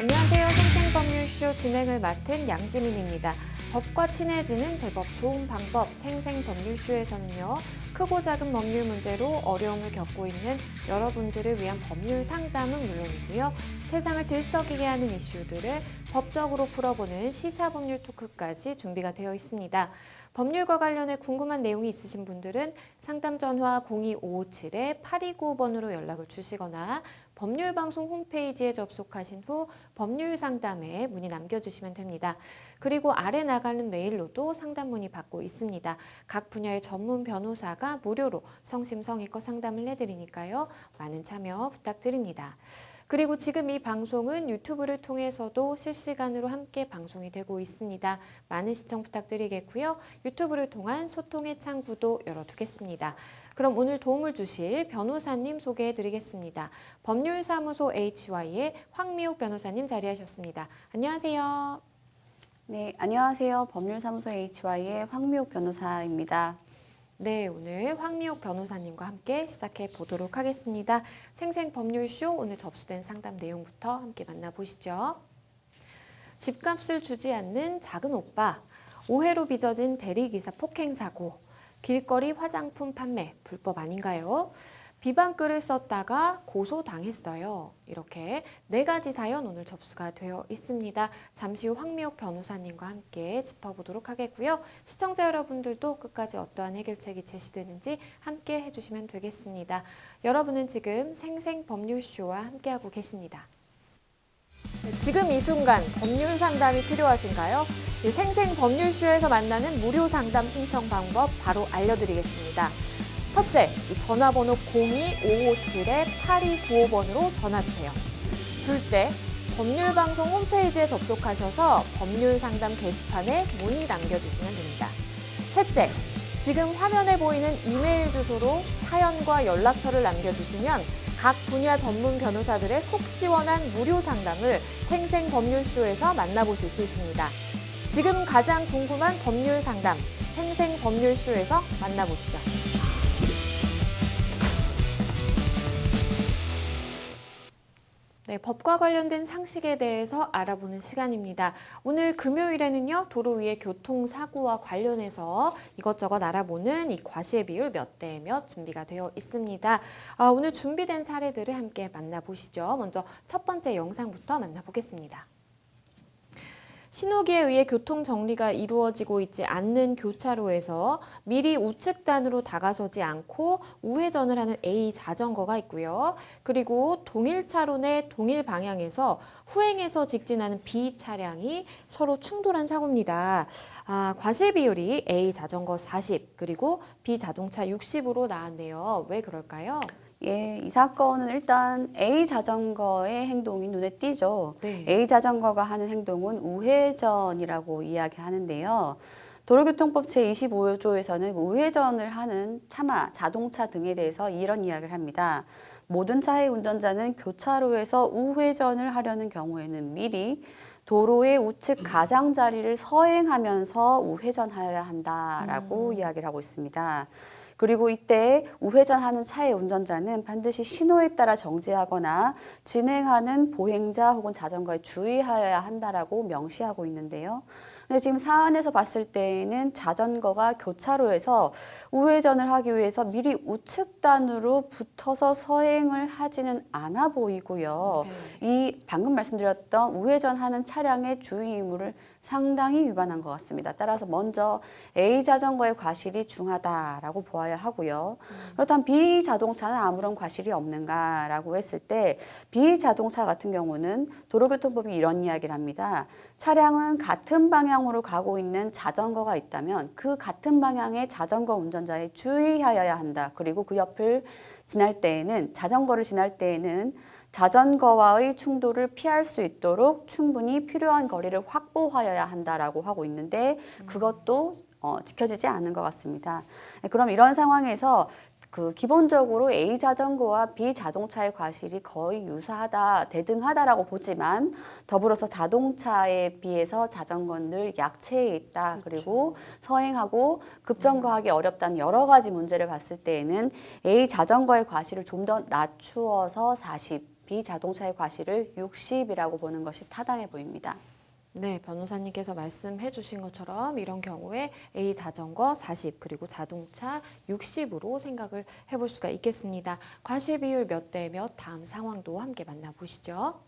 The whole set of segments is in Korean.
안녕하세요. 생생법률쇼 진행을 맡은 양지민입니다. 법과 친해지는 제법 좋은 방법 생생법률쇼에서는요. 크고 작은 법률 문제로 어려움을 겪고 있는 여러분들을 위한 법률 상담은 물론이고요. 세상을 들썩이게 하는 이슈들을 법적으로 풀어보는 시사법률 토크까지 준비가 되어 있습니다. 법률과 관련해 궁금한 내용이 있으신 분들은 상담 전화 02557-8295번으로 연락을 주시거나 법률방송 홈페이지에 접속하신 후 법률 상담에 문의 남겨주시면 됩니다. 그리고 아래 나가는 메일로도 상담 문의 받고 있습니다. 각 분야의 전문 변호사가 무료로 성심성의껏 상담을 해드리니까요. 많은 참여 부탁드립니다. 그리고 지금 이 방송은 유튜브를 통해서도 실시간으로 함께 방송이 되고 있습니다. 많은 시청 부탁드리겠고요. 유튜브를 통한 소통의 창구도 열어두겠습니다. 그럼 오늘 도움을 주실 변호사님 소개해드리겠습니다. 법률사무소 HY의 황미옥 변호사님 자리하셨습니다. 안녕하세요. 네, 안녕하세요. 법률사무소 HY의 황미옥 변호사입니다. 네, 오늘 황미옥 변호사님과 함께 시작해 보도록 하겠습니다. 생생법률쇼 오늘 접수된 상담 내용부터 함께 만나보시죠. 집값을 주지 않는 작은 오빠, 오해로 빚어진 대리기사 폭행사고, 길거리 화장품 판매 불법 아닌가요? 비방글을 썼다가 고소당했어요. 이렇게 4가지 사연 오늘 접수가 되어 있습니다. 잠시 후 황미옥 변호사님과 함께 짚어보도록 하겠고요. 시청자 여러분들도 끝까지 어떠한 해결책이 제시되는지 함께 해주시면 되겠습니다. 여러분은 지금 생생법률쇼와 함께하고 계십니다. 지금 이 순간 법률 상담이 필요하신가요? 생생법률쇼에서 만나는 무료 상담 신청 방법 바로 알려드리겠습니다. 첫째, 전화번호 02557-8295번으로 전화주세요. 둘째, 법률방송 홈페이지에 접속하셔서 법률상담 게시판에 문의 남겨주시면 됩니다. 셋째, 지금 화면에 보이는 이메일 주소로 사연과 연락처를 남겨주시면 각 분야 전문 변호사들의 속 시원한 무료 상담을 생생법률쇼에서 만나보실 수 있습니다. 지금 가장 궁금한 법률 상담, 생생법률쇼에서 만나보시죠. 네, 법과 관련된 상식에 대해서 알아보는 시간입니다. 오늘 금요일에는요, 도로 위의 교통사고와 관련해서 이것저것 알아보는 이 과실 비율 몇 대 몇 준비가 되어 있습니다. 오늘 준비된 사례들을 함께 만나보시죠. 먼저 첫 번째 영상부터 만나보겠습니다. 신호기에 의해 교통 정리가 이루어지고 있지 않는 교차로에서 미리 우측단으로 다가서지 않고 우회전을 하는 A 자전거가 있고요. 그리고 동일 차로 내 동일 방향에서 후행해서 직진하는 B 차량이 서로 충돌한 사고입니다. 과실 비율이 A 자전거 40, 그리고 B 자동차 60으로 나왔네요. 왜 그럴까요? 예, 이 사건은 일단 A 자전거의 행동이 눈에 띄죠. 네. A 자전거가 하는 행동은 우회전이라고 이야기하는데요. 도로교통법 제25조에서는 우회전을 하는 차마, 자동차 등에 대해서 이런 이야기를 합니다. 모든 차의 운전자는 교차로에서 우회전을 하려는 경우에는 미리 도로의 우측 가장자리를 서행하면서 우회전하여야 한다라고 이야기를 하고 있습니다. 그리고 이때 우회전하는 차의 운전자는 반드시 신호에 따라 정지하거나 진행하는 보행자 혹은 자전거에 주의하여야 한다라고 명시하고 있는데요. 근데 지금 사안에서 봤을 때에는 자전거가 교차로에서 우회전을 하기 위해서 미리 우측단으로 붙어서 서행을 하지는 않아 보이고요. 이 방금 말씀드렸던 우회전하는 차량의 주의 의무를 상당히 위반한 것 같습니다. 따라서 먼저 A 자전거의 과실이 중하다라고 보아야 하고요. 그렇다면 B 자동차는 아무런 과실이 없는가라고 했을 때 B 자동차 같은 경우는 도로교통법이 이런 이야기를 합니다. 차량은 같은 방향으로 가고 있는 자전거가 있다면 그 같은 방향의 자전거 운전자에 주의하여야 한다. 그리고 그 옆을 지날 때에는 자전거를 지날 때에는 자전거와의 충돌을 피할 수 있도록 충분히 필요한 거리를 확보하여야 한다라고 하고 있는데 그것도 지켜지지 않는 것 같습니다. 그럼 이런 상황에서 기본적으로 A 자전거와 B 자동차의 과실이 거의 유사하다, 대등하다라고 보지만 더불어서 자동차에 비해서 자전거는 늘 약체에 있다. 그렇죠. 그리고 서행하고 급정거하기 어렵다는 여러 가지 문제를 봤을 때에는 A 자전거의 과실을 좀 더 낮추어서 40, 비자동차의 과실을 60이라고 보는 것이 타당해 보입니다. 네, 변호사님께서 말씀해 주신 것처럼 이런 경우에 A 자전거 40 그리고 자동차 60으로 생각을 해볼 수가 있겠습니다. 과실 비율 몇 대 몇 다음 상황도 함께 만나보시죠.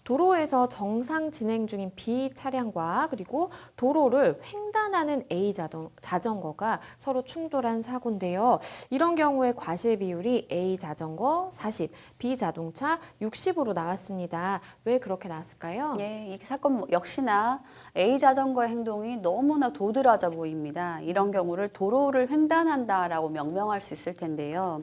도로에서 정상 진행 중인 B 차량과 그리고 도로를 횡단하는 A 자전거가 서로 충돌한 사고인데요. 이런 경우에 과실 비율이 A 자전거 40, B 자동차 60으로 나왔습니다. 왜 그렇게 나왔을까요? 예, 이 사건 역시나 A 자전거의 행동이 너무나 도드라져 보입니다. 이런 경우를 도로를 횡단한다라고 명명할 수 있을 텐데요.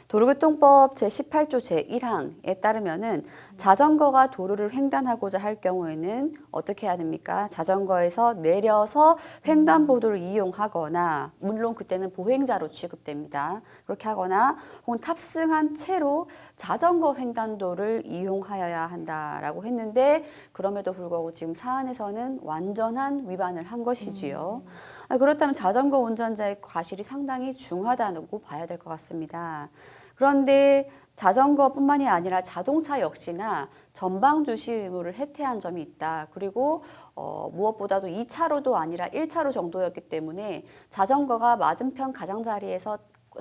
도로교통법 제18조 제1항에 따르면은 자전거가 도로를 횡단하고자 할 경우에는 어떻게 해야 됩니까? 자전거에서 내려서 횡단보도를 이용하거나, 물론 그때는 보행자로 취급됩니다. 그렇게 하거나 혹은 탑승한 채로 자전거 횡단도를 이용하여야 한다라고 했는데, 그럼에도 불구하고 지금 사안에서는 완전한 위반을 한 것이지요. 그렇다면 자전거 운전자의 과실이 상당히 중하다고 봐야 될 것 같습니다. 그런데 자전거뿐만이 아니라 자동차 역시나 전방 주시 의무를 해태한 점이 있다. 그리고 무엇보다도 2차로도 아니라 1차로 정도였기 때문에 자전거가 맞은편 가장자리에서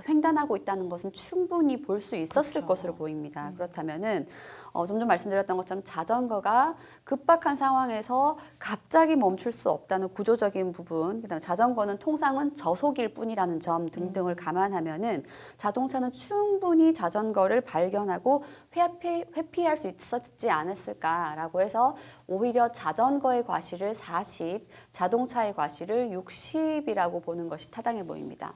횡단하고 있다는 것은 충분히 볼 수 있었을 그렇죠. 것으로 보입니다. 그렇다면은 좀 전 말씀드렸던 것처럼 자전거가 급박한 상황에서 갑자기 멈출 수 없다는 구조적인 부분, 그다음에 자전거는 통상은 저속일 뿐이라는 점 등등을 감안하면은 자동차는 충분히 자전거를 발견하고 회피할 수 있었지 않았을까라고 해서 오히려 자전거의 과실을 40, 자동차의 과실을 60이라고 보는 것이 타당해 보입니다.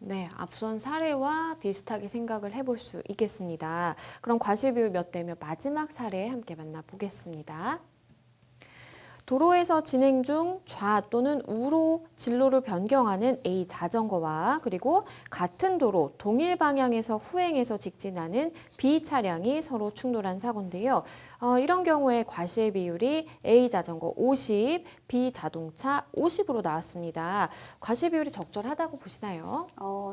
네, 앞선 사례와 비슷하게 생각을 해볼 수 있겠습니다. 그럼 과실 비율 몇 대 몇 마지막 사례 함께 만나보겠습니다. 도로에서 진행 중 좌 또는 우로 진로를 변경하는 A 자전거와 그리고 같은 도로 동일 방향에서 후행해서 직진하는 B 차량이 서로 충돌한 사고인데요. 이런 경우에 과실 비율이 A 자전거 50, B 자동차 50으로 나왔습니다. 과실 비율이 적절하다고 보시나요?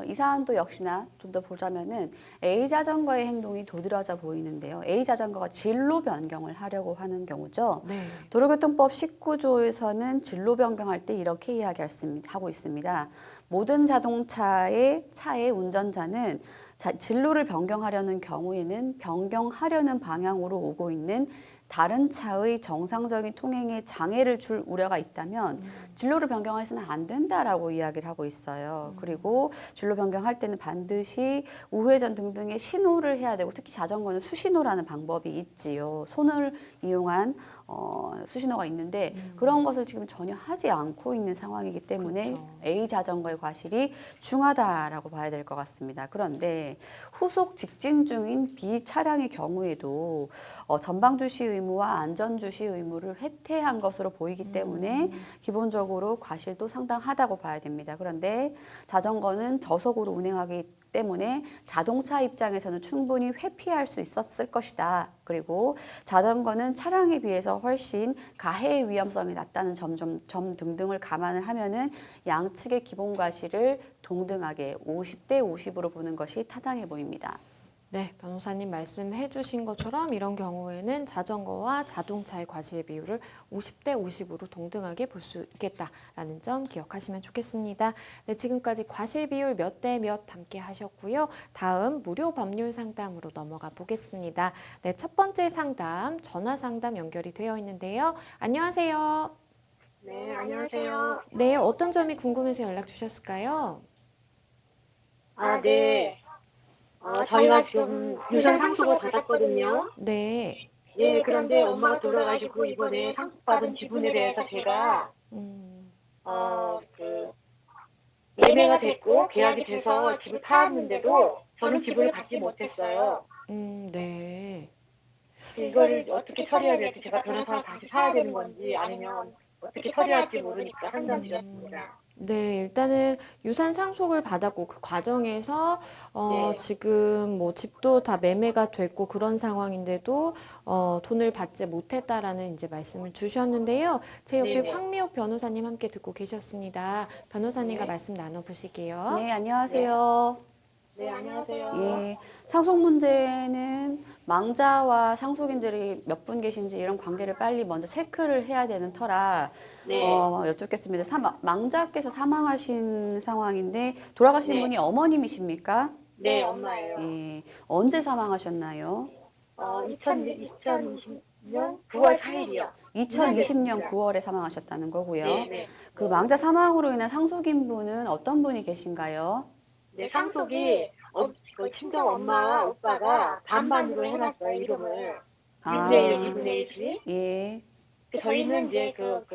이 사안도 역시나 좀 더 보자면은 A 자전거의 행동이 도드라져 보이는데요. A 자전거가 진로 변경을 하려고 하는 경우죠. 네. 도로교통법 19조에서는 진로 변경할 때 이렇게 이야기하고 있습니다. 모든 차의 운전자는 진로를 변경하려는 경우에는 변경하려는 방향으로 오고 있는 다른 차의 정상적인 통행에 장애를 줄 우려가 있다면 진로를 변경해서는 안 된다라고 이야기를 하고 있어요. 그리고 진로 변경할 때는 반드시 우회전 등등의 신호를 해야 되고, 특히 자전거는 수신호라는 방법이 있지요. 손을 이용한 수신호가 있는데 그런 것을 지금 전혀 하지 않고 있는 상황이기 때문에 그렇죠. A 자전거의 과실이 중하다라고 봐야 될 것 같습니다. 그런데 후속 직진 중인 B 차량의 경우에도 전방 주시 의무와 안전 주시 의무를 회퇴한 것으로 보이기 때문에 기본적으로 과실도 상당하다고 봐야 됩니다. 그런데 자전거는 저속으로 운행하기 때문에 자동차 입장에서는 충분히 회피할 수 있었을 것이다. 그리고 자전거는 차량에 비해서 훨씬 가해의 위험성이 낮다는 점 등등을 감안을 하면은 양측의 기본 과실을 동등하게 50대 50으로 보는 것이 타당해 보입니다. 네, 변호사님 말씀해 주신 것처럼 이런 경우에는 자전거와 자동차의 과실 비율을 50대 50으로 동등하게 볼 수 있겠다라는 점 기억하시면 좋겠습니다. 네, 지금까지 과실 비율 몇 대 몇 함께 하셨고요. 다음 무료 법률 상담으로 넘어가 보겠습니다. 네, 첫 번째 상담, 전화 상담 연결이 되어 있는데요. 안녕하세요. 네, 안녕하세요. 네, 어떤 점이 궁금해서 연락 주셨을까요? 네. 저희가 지금 유선 상속을 받았거든요. 네. 예, 그런데 엄마가 돌아가시고 이번에 상속받은 지분에 대해서 제가, 음, 그, 예매가 됐고 계약이 돼서 집을 팔았는데도 저는 지분을 받지 못했어요. 네. 이거를 어떻게 처리해야 될지 제가 변호사를 다시 사야 되는 건지 아니면 어떻게 처리할지 모르니까 상담드렸습니다. 네, 일단은 유산 상속을 받았고 그 과정에서 네. 지금 뭐 집도 다 매매가 됐고 그런 상황인데도 돈을 받지 못했다라는 이제 말씀을 주셨는데요. 제 옆에 네네. 황미옥 변호사님 함께 듣고 계셨습니다. 변호사님과 네. 말씀 나눠보실게요. 네, 네. 안녕하세요. 네, 안녕하세요. 예, 상속 문제는 망자와 상속인들이 몇 분 계신지 이런 관계를 빨리 먼저 체크를 해야 되는 터라 네. 여쭙겠습니다. 망자께서 사망하신 상황인데 돌아가신 네. 분이 어머님이십니까? 네, 엄마예요. 예, 언제 사망하셨나요? 2020년 9월 4일이요. 2020년 9월에 사망하셨다는 거고요. 네, 네. 그 망자 사망으로 인한 상속인 분은 어떤 분이 계신가요? 네, 상속이 그 친정 엄마와 오빠가 반반으로 해놨어요, 이름을. 아. 2분의 1, 2분의 1씩. 예. 저희는 이제 그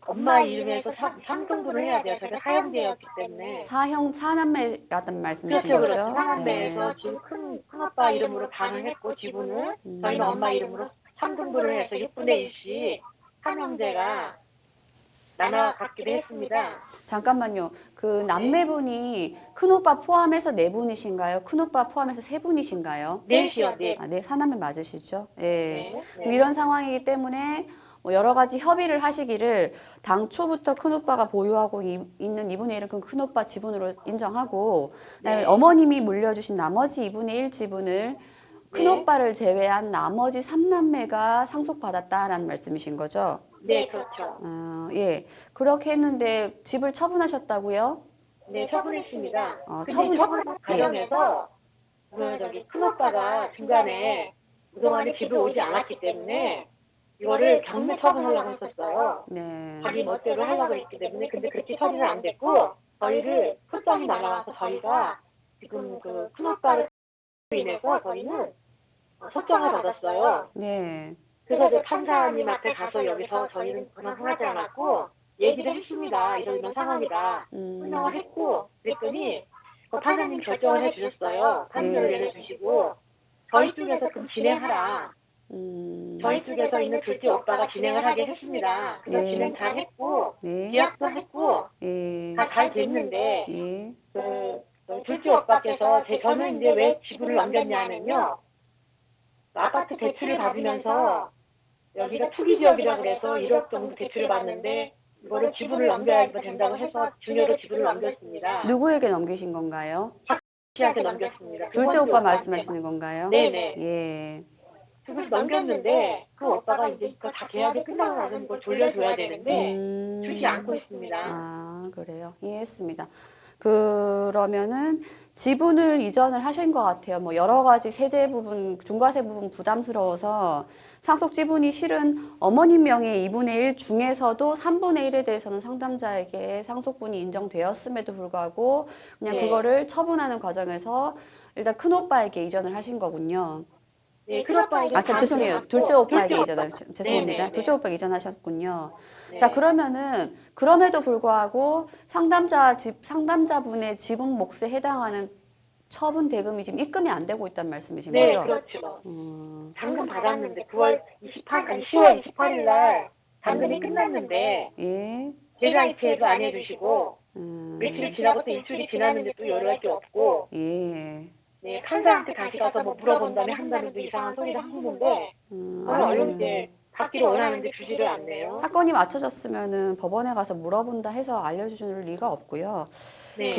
엄마 이름에서 상등분을 해야 돼요. 저희가 사형제였기 때문에. 사남매라는 말씀이신 그렇죠. 거죠? 상한배에서 지금 큰아빠 이름으로 반을 했고, 지분을 저희는 엄마 이름으로 3등분을 해서 6분의 1씩 삼형제가 나눠 갖기로 했습니다. 잠깐만요. 그 남매분이 큰오빠 포함해서 네 분이신가요? 큰오빠 포함해서 세 분이신가요? 넷이요, 넷. 아, 네, 사남매 맞으시죠? 예. 네, 그럼 이런 상황이기 때문에 뭐 여러 가지 협의를 하시기를 당초부터 큰오빠가 보유하고 있는 2분의 1은 그 큰오빠 지분으로 인정하고 그다음에 네. 어머님이 물려주신 나머지 2분의 1 지분을 큰오빠를 제외한 나머지 3남매가 상속받았다라는 말씀이신 거죠? 네, 그렇죠. 예. 그렇게 했는데 집을 처분하셨다고요? 네, 처분했습니다. 근데 처분- 처분 과정에서 큰오빠가 중간에 그동안에 집을 오지 않았기 때문에 이거를 경매 처분하려고 했었어요. 네. 자기 멋대로 하려고 했기 때문에. 근데 그렇게 처리는 안 됐고, 저희를 소장이 날아와서 저희가 지금 그 큰오빠를 인해서 저희는 소장을 받았어요. 네. 그래서 그 판사님한테 가서 여기서 저희는 그만 하지 않았고 얘기를 했습니다. 이런 상황이다. 설명을 했고 그랬더니 그 판사님이 결정을 해주셨어요. 판결을 네. 내려주시고 저희 쪽에서 그럼 진행하라. 저희 쪽에서 있는 둘째 오빠가 진행을 하게 했습니다. 그래서 네. 진행 잘 했고 네. 계약도 했고 예. 다 잘 됐는데 예. 그 둘째 오빠께서 저는 이제 왜 지분을 넘겼냐면요. 아파트 대출을 받으면서 여기가 투기 지역이라 그래서 1억 정도 대출을 받는데 이거를 지분을 넘겨야 된다고 해서 중요로 지분을 넘겼습니다. 누구에게 넘기신 건가요? 씨한테 넘겼습니다. 두 둘째 번째 오빠 오빠한테. 말씀하시는 건가요? 네네. 예. 그걸 넘겼는데 그 오빠가 이제 그거 다 계약이 끝나고 나서 이걸 돌려줘야 되는데 주지 않고 있습니다. 아, 그래요. 이해했습니다. 그러면은 지분을 이전을 하신 것 같아요. 뭐 여러 가지 세제 부분, 중과세 부분 부담스러워서 상속 지분이 실은 어머님 명의 2분의 1 중에서도 3분의 1에 대해서는 상담자에게 상속분이 인정되었음에도 불구하고 그냥 네. 그거를 처분하는 과정에서 일단 큰오빠에게 이전을 하신 거군요. 네, 큰 오빠에게 죄송해요. 둘째 오빠에게 죄송합니다. 네네네. 둘째 오빠에게 이전하셨군요. 네. 자, 그러면은 그럼에도 불구하고 상담자분의 지분 몫에 해당하는 처분 대금이 지금 입금이 안 되고 있다는 말씀이신 네, 거죠? 그렇죠. 당근 받았는데 10월 28일 날 당근이 끝났는데 예. 계좌이체도 안 해주시고 며칠 지나고 또 일주일이 지났는데 또 연락이 없고 예. 네, 판사한테 다시 가서 뭐 물어본 다음에 한다는 또 이상한 소리를 하시는데 저는 얼른 이제 받기를 원하는데 주지를 않네요. 사건이 맞춰졌으면은 법원에 가서 물어본다 해서 알려줄 리가 없고요. 네.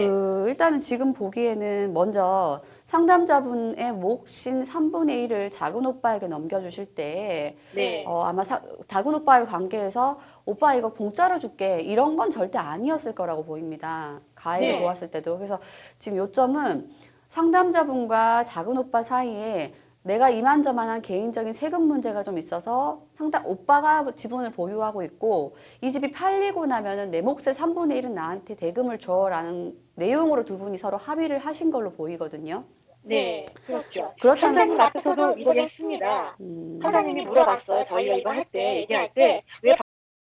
일단은 지금 보기에는 먼저 상담자분의 몫인 3분의 1을 작은 오빠에게 넘겨주실 때, 네. 아마 작은 오빠의 관계에서 오빠 이거 공짜로 줄게 이런 건 절대 아니었을 거라고 보입니다. 가해를 네. 보았을 때도. 그래서 지금 요점은 상담자분과 작은 오빠 사이에 내가 이만저만한 개인적인 세금 문제가 좀 있어서 오빠가 지분을 보유하고 있고 이 집이 팔리고 나면은 내 몫의 3분의 1은 나한테 대금을 줘라는 내용으로 두 분이 서로 합의를 하신 걸로 보이거든요. 네, 그렇죠. 그렇다면 판사님 앞에서도 이걸 했습니다. 판사님이 물어봤어요. 저희가 이거 할 때, 얘기할 때, 왜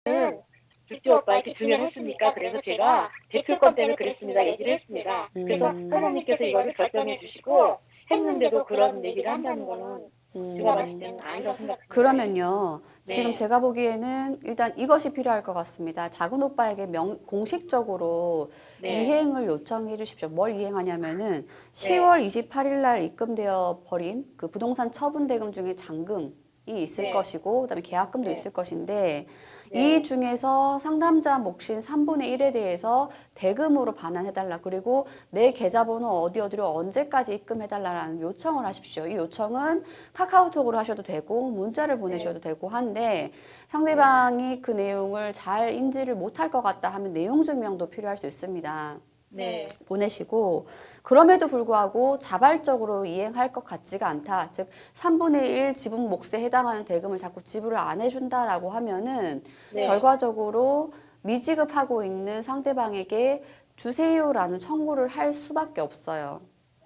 판사는 둘째 오빠에게 중요했습니까? 그래서 제가 대출권 때문에 그랬습니다. 얘기를 했습니다. 그래서 판사님께서 이거를 결정해 주시고 했는데도 그런 얘기를 한다는 거는 제가 봤을 때는 아니라고 생각합니다. 그러면요. 네. 지금 제가 보기에는 일단 이것이 필요할 것 같습니다. 작은 오빠에게 공식적으로 네. 이행을 요청해 주십시오. 뭘 이행하냐면은 10월 28일 날 입금되어 버린 그 부동산 처분 대금 중에 잔금 있을 네. 것이고 그다음에 계약금도 네. 있을 것인데 네. 이 중에서 상담자 몫인 3분의 1에 대해서 대금으로 반환해달라. 그리고 내 계좌번호 어디로 언제까지 입금해달라는 요청을 하십시오. 이 요청은 카카오톡으로 하셔도 되고 문자를 보내셔도 되고 한데 상대방이 그 내용을 잘 인지를 못할 것 같다 하면 내용 증명도 필요할 수 있습니다. 네. 보내시고 그럼에도 불구하고 자발적으로 이행할 것 같지가 않다. 즉 3분의 1 지분 몫에 해당하는 대금을 자꾸 지불을 안 해준다라고 하면은 네. 결과적으로 미지급하고 있는 상대방에게 주세요라는 청구를 할 수밖에 없어요.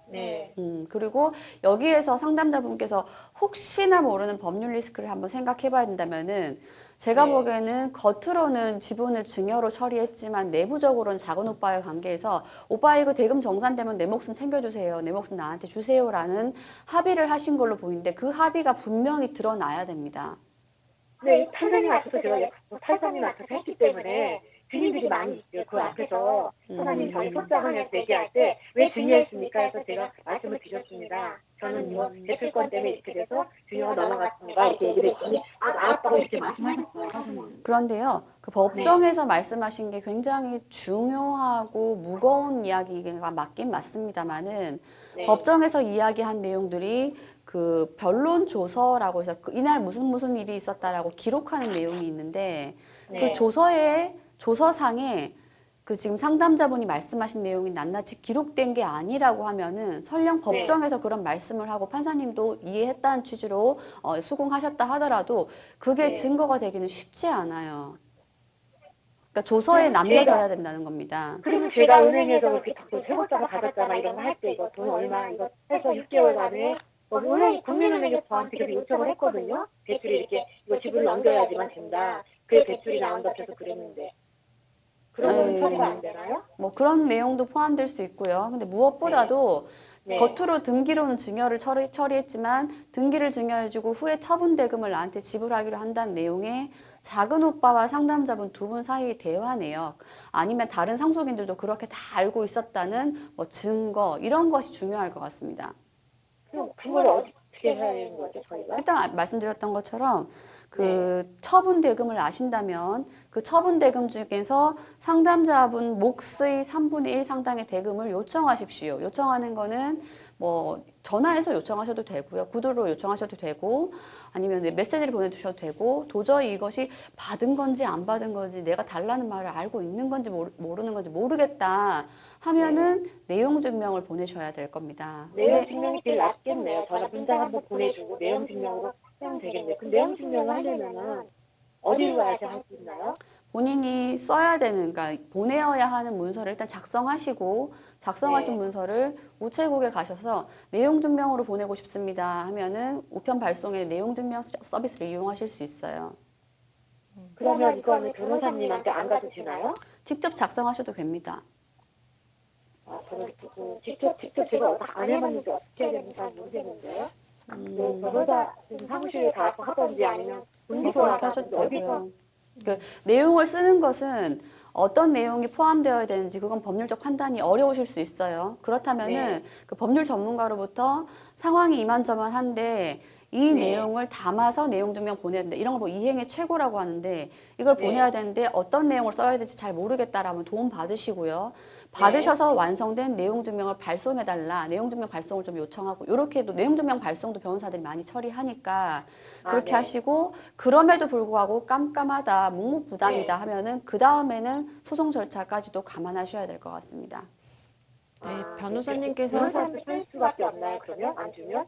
네. 그리고 여기에서 상담자분께서 혹시나 모르는 법률 리스크를 한번 생각해 봐야 된다면은 제가 네. 보기에는 겉으로는 지분을 증여로 처리했지만 내부적으로는 작은 오빠의 관계에서 오빠 이거 대금 정산되면 내 몫은 챙겨주세요. 내 몫은 나한테 주세요라는 합의를 하신 걸로 보이는데 그 합의가 분명히 드러나야 됩니다. 네, 판단이 앞서서 제가 판단이 앞서서 했기 때문에 증인들이 많이 있어요. 그 앞에서 판사님 저희 소장을 얘기할 때 왜 증여했습니까? 해서 제가 말씀을 드렸습니다. 저는 이거 대출권 때문에 이렇게 돼서 증여가 넘어갔습니다. 이렇게 얘기를 했더니 알았다고 이렇게 말씀하셨어요. 그런데요, 그 법정에서 말씀하신 게 굉장히 중요하고 무거운 이야기가 맞긴 맞습니다만은 네. 법정에서 이야기한 내용들이 그 변론 조서라고 해서 이날 무슨 일이 있었다라고 기록하는 내용이 있는데 그 네. 조서상에 그 지금 상담자분이 말씀하신 내용이 낱낱이 기록된 게 아니라고 하면은 설령 법정에서 그런 말씀을 하고 판사님도 이해했다는 취지로 수긍하셨다 하더라도 그게 네. 증거가 되기는 쉽지 않아요. 그러니까 조서에 남겨져야 된다는 겁니다. 그리고 제가 은행에서 이렇게 자꾸 세고자가 받았잖아 이런 거 할 때 이거 돈 얼마 이거 해서 6개월 만에 은행 국민은행에서 저한테 계속 요청을 했거든요. 대출이 이렇게 이거 지분을 넘겨야지만 된다. 그래 대출이 나온다 해서 그랬는데 그런 거는 처리가 안 되나요? 뭐 그런 내용도 포함될 수 있고요. 근데 무엇보다도 네. 겉으로 등기로는 증여를 처리했지만 등기를 증여해주고 후에 처분 대금을 나한테 지불하기로 한다는 내용에 작은 오빠와 상담자분 두 분 사이의 대화 내역 아니면 다른 상속인들도 그렇게 다 알고 있었다는 뭐 증거 이런 것이 중요할 것 같습니다. 그럼 그걸 어떻게 해야 되는 거죠 저희가? 일단 말씀드렸던 것처럼 그 처분 대금을 아신다면 그 처분 대금 중에서 상담자분 몫의 3분의 1 상당의 대금을 요청하십시오. 요청하는 거는 뭐 전화해서 요청하셔도 되고요. 구두로 요청하셔도 되고 아니면 메시지를 보내주셔도 되고 도저히 이것이 받은 건지 안 받은 건지 내가 달라는 말을 알고 있는 건지 모르는 건지 모르겠다 하면은 내용 증명을 보내셔야 될 겁니다. 내용 증명이 제일 낫겠네요. 저는 문장 한번 보내주고 내용 증명으로 하면 되겠네요. 그 내용 증명을 하려면은 어디로 가야지 할 수 있나요? 본인이 써야 되는, 그러니까 보내어야 하는 문서를 일단 작성하시고 작성하신 문서를 우체국에 가셔서 내용 증명으로 보내고 싶습니다 하면은 우편 발송의 내용 증명 서비스를 이용하실 수 있어요. 그러면 이거는 변호사님한테 안 가도 되나요? 직접 작성하셔도 됩니다. 저는 직접 제가 안 해봤는데 어떻게 해야 되는지 잘 모르겠는데요. 변호사 사무실에 가서 하든지 아니면 그렇게 하셔도 되고요. 그 내용을 쓰는 것은 어떤 내용이 포함되어야 되는지 그건 법률적 판단이 어려우실 수 있어요. 그렇다면은 그 법률 전문가로부터 상황이 이만저만한데 이 내용을 담아서 내용 증명 보내야 된다. 이런 걸 뭐 이행의 최고라고 하는데 이걸 보내야 되는데 어떤 내용을 써야 될지 잘 모르겠다라면 도움 받으시고요. 받으셔서 완성된 내용 증명을 발송해 달라. 내용 증명 발송을 좀 요청하고 이렇게도 내용 증명 발송도 변호사들이 많이 처리하니까 그렇게 하시고 그럼에도 불구하고 깜깜하다, 묵묵부답이다 하면은 그 다음에는 소송 절차까지도 감안하셔야 될 것 같습니다. 네, 변호사님께서 변호사한테 쓸 수밖에 없나요? 그러면 안 주면?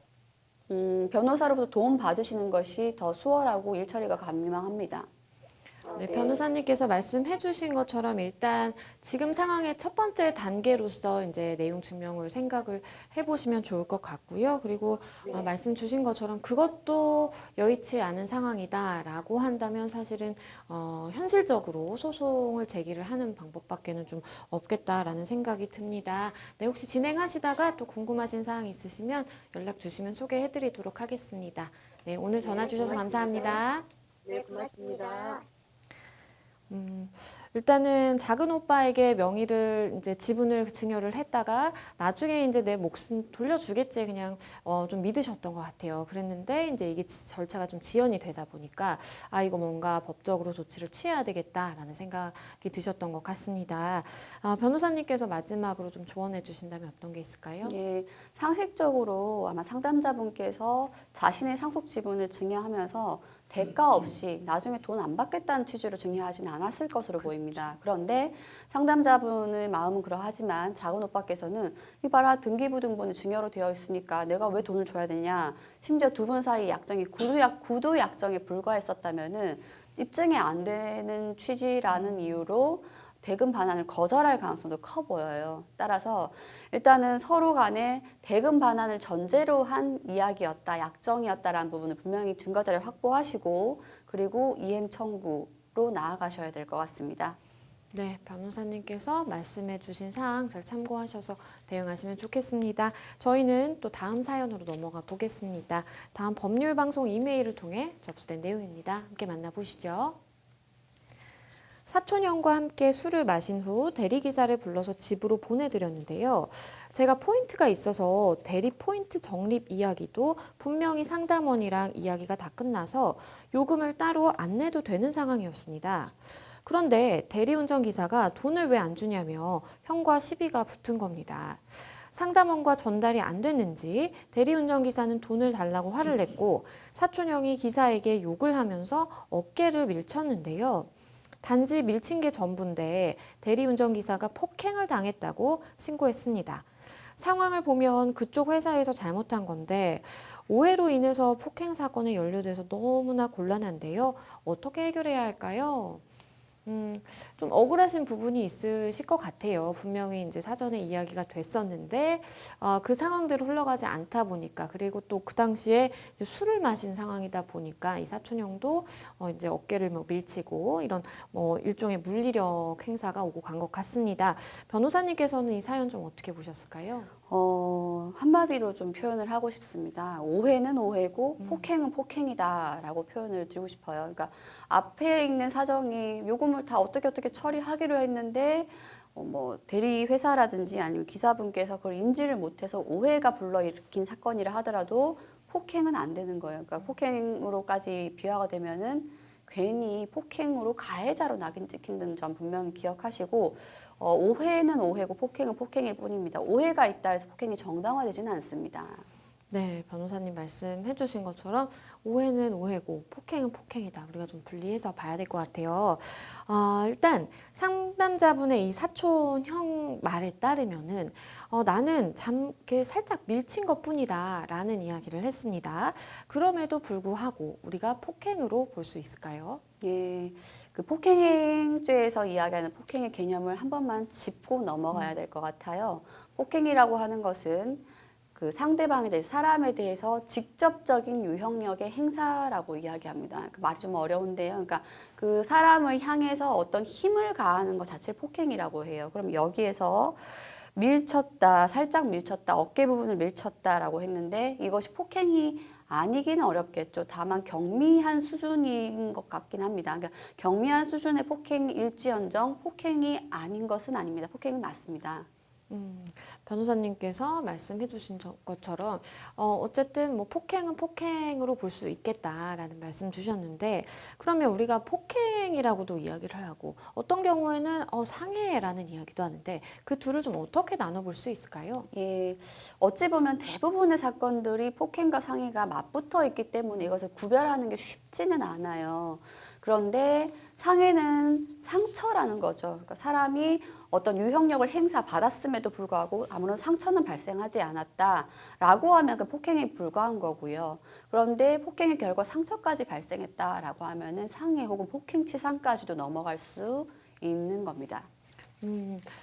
변호사로부터 도움 받으시는 것이 더 수월하고 일 처리가 가능합니다. 네, 변호사님께서 말씀해 주신 것처럼 일단 지금 상황의 첫 번째 단계로서 이제 내용 증명을 생각을 해보시면 좋을 것 같고요. 그리고 말씀 주신 것처럼 그것도 여의치 않은 상황이다라고 한다면 사실은 현실적으로 소송을 제기를 하는 방법밖에는 좀 없겠다라는 생각이 듭니다. 네, 혹시 진행하시다가 또 궁금하신 사항 있으시면 연락 주시면 소개해 드리도록 하겠습니다. 네, 오늘 전화 주셔서 감사합니다. 네, 고맙습니다. 일단은 작은 오빠에게 명의를 이제 지분을 증여를 했다가 나중에 이제 내 몫은 돌려주겠지 그냥 좀 믿으셨던 것 같아요. 그랬는데 이제 이게 절차가 좀 지연이 되다 보니까 아 이거 뭔가 법적으로 조치를 취해야 되겠다라는 생각이 드셨던 것 같습니다. 변호사님께서 마지막으로 좀 조언해 주신다면 어떤 게 있을까요? 예, 상식적으로 아마 상담자분께서 자신의 상속 지분을 증여하면서 대가 없이 나중에 돈 안 받겠다는 취지로 증여하지는 않았을 것으로 보입니다. 그런데 상담자분의 마음은 그러하지만 작은 오빠께서는 이봐라 등기부등본이 증여로 되어 있으니까 내가 왜 돈을 줘야 되냐. 심지어 두 분 사이 약정이 구두 약정에 불과했었다면은 입증이 안 되는 취지라는 이유로 대금 반환을 거절할 가능성도 커 보여요. 따라서 일단은 서로 간에 대금 반환을 전제로 한 이야기였다, 약정이었다라는 부분을 분명히 증거 자료 확보하시고 그리고 이행 청구로 나아가셔야 될 것 같습니다. 네, 변호사님께서 말씀해 주신 사항 잘 참고하셔서 대응하시면 좋겠습니다. 저희는 또 다음 사연으로 넘어가 보겠습니다. 다음 법률 방송 이메일을 통해 접수된 내용입니다. 함께 만나보시죠. 사촌형과 함께 술을 마신 후 대리기사를 불러서 집으로 보내드렸는데요. 제가 포인트가 있어서 대리 포인트 적립 이야기도 분명히 상담원이랑 이야기가 다 끝나서 요금을 따로 안 내도 되는 상황이었습니다. 그런데 대리운전 기사가 돈을 왜 안 주냐며 형과 시비가 붙은 겁니다. 상담원과 전달이 안 됐는지 대리운전 기사는 돈을 달라고 화를 냈고 사촌형이 기사에게 욕을 하면서 어깨를 밀쳤는데요. 단지 밀친 게 전부인데 대리운전 기사가 폭행을 당했다고 신고했습니다. 상황을 보면 그쪽 회사에서 잘못한 건데 오해로 인해서 폭행 사건에 연루돼서 너무나 곤란한데요. 어떻게 해결해야 할까요? 좀 억울하신 부분이 있으실 것 같아요. 분명히 이제 사전에 이야기가 됐었는데 그 상황대로 흘러가지 않다 보니까 그리고 또 그 당시에 이제 술을 마신 상황이다 보니까 이 사촌형도 이제 어깨를 뭐 밀치고 이런 뭐 일종의 물리력 행사가 오고 간 것 같습니다. 변호사님께서는 이 사연 좀 어떻게 보셨을까요? 한마디로 좀 표현을 하고 싶습니다. 오해는 오해고 폭행은 폭행이다라고 표현을 드리고 싶어요. 그러니까 앞에 있는 사정이 요금을 다 어떻게 처리하기로 했는데 뭐 대리 회사라든지 아니면 기사분께서 그걸 인지를 못해서 오해가 불러일으킨 사건이라 하더라도 폭행은 안 되는 거예요. 그러니까 폭행으로까지 비화가 되면은 괜히 폭행으로 가해자로 낙인 찍힌다는 점 분명히 기억하시고 오해는 오해고 폭행은 폭행일 뿐입니다. 오해가 있다 해서 폭행이 정당화되지는 않습니다. 네, 변호사님 말씀해 주신 것처럼 오해는 오해고 폭행은 폭행이다. 우리가 좀 분리해서 봐야 될 것 같아요. 일단 상담자분의 이 사촌형 말에 따르면은 나는 이렇게 살짝 밀친 것뿐이다 라는 이야기를 했습니다. 그럼에도 불구하고 우리가 폭행으로 볼 수 있을까요? 예, 그 폭행죄에서 이야기하는 폭행의 개념을 한 번만 짚고 넘어가야 될 것 같아요. 폭행이라고 하는 것은 그 상대방에 대해서 사람에 대해서 직접적인 유형력의 행사라고 이야기합니다. 그 말이 좀 어려운데요. 그러니까 그 사람을 향해서 어떤 힘을 가하는 것 자체를 폭행이라고 해요. 그럼 여기에서 밀쳤다, 살짝 밀쳤다, 어깨 부분을 밀쳤다라고 했는데 이것이 폭행이 아니기는 어렵겠죠. 다만 경미한 수준인 것 같긴 합니다. 그러니까 경미한 수준의 폭행일지언정 폭행이 아닌 것은 아닙니다. 폭행은 맞습니다. 변호사님께서 말씀해 주신 것처럼 어쨌든 뭐 폭행은 폭행으로 볼 수 있겠다라는 말씀 주셨는데 그러면 우리가 폭행이라고도 이야기를 하고 어떤 경우에는 상해라는 이야기도 하는데 그 둘을 좀 어떻게 나눠볼 수 있을까요? 예, 어찌 보면 대부분의 사건들이 폭행과 상해가 맞붙어 있기 때문에 이것을 구별하는 게 쉽지는 않아요. 그런데 상해는 상처라는 거죠. 그러니까 사람이 어떤 유형력을 행사받았음에도 불구하고 아무런 상처는 발생하지 않았다라고 하면 그 폭행에 불과한 거고요. 그런데 폭행의 결과 상처까지 발생했다라고 하면은 상해 혹은 폭행치상까지도 넘어갈 수 있는 겁니다.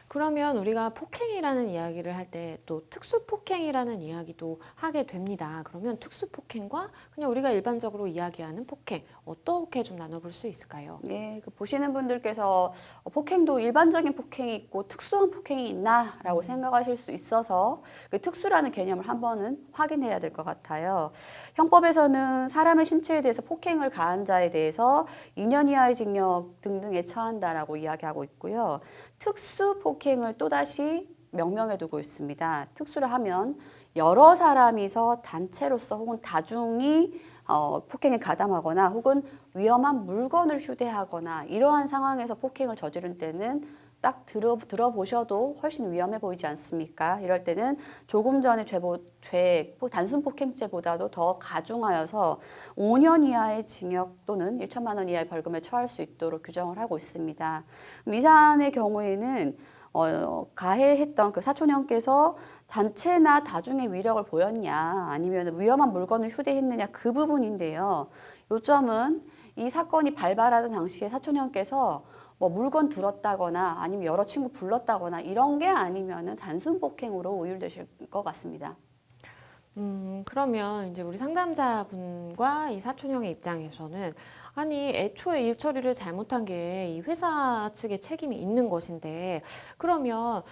그러면 우리가 폭행이라는 이야기를 할 때 또 특수폭행이라는 이야기도 하게 됩니다. 그러면 특수폭행과 그냥 우리가 일반적으로 이야기하는 폭행, 어떻게 좀 나눠볼 수 있을까요? 네, 그 보시는 분들께서 폭행도 일반적인 폭행이 있고 특수한 폭행이 있나라고 생각하실 수 있어서 그 특수라는 개념을 한번은 확인해야 될 것 같아요. 형법에서는 사람의 신체에 대해서 폭행을 가한 자에 대해서 2년 이하의 징역 등등에 처한다라고 이야기하고 있고요. 특수 폭행을 또다시 명명해 두고 있습니다. 특수를 하면 여러 사람이서 단체로서 혹은 다중이 폭행에 가담하거나 혹은 위험한 물건을 휴대하거나 이러한 상황에서 폭행을 저지른 때는 딱 들어보셔도 훨씬 위험해 보이지 않습니까? 이럴 때는 조금 전에 단순 폭행죄보다도 더 가중하여서 5년 이하의 징역 또는 1천만 원 이하의 벌금에 처할 수 있도록 규정을 하고 있습니다. 이 사안의 경우에는 가해했던 그 사촌형께서 단체나 다중의 위력을 보였냐 아니면 위험한 물건을 휴대했느냐 그 부분인데요. 요점은 이 사건이 발발하던 당시에 사촌형께서 뭐 물건 들었다거나 아니면 여러 친구 불렀다거나 이런 게 아니면은 단순 폭행으로 우율되실 것 같습니다. 그러면 이제 우리 상담자분과 이 사촌형의 입장에서는 아니 애초에 일 처리를 잘못한 게 이 회사 측의 책임이 있는 것인데 그러면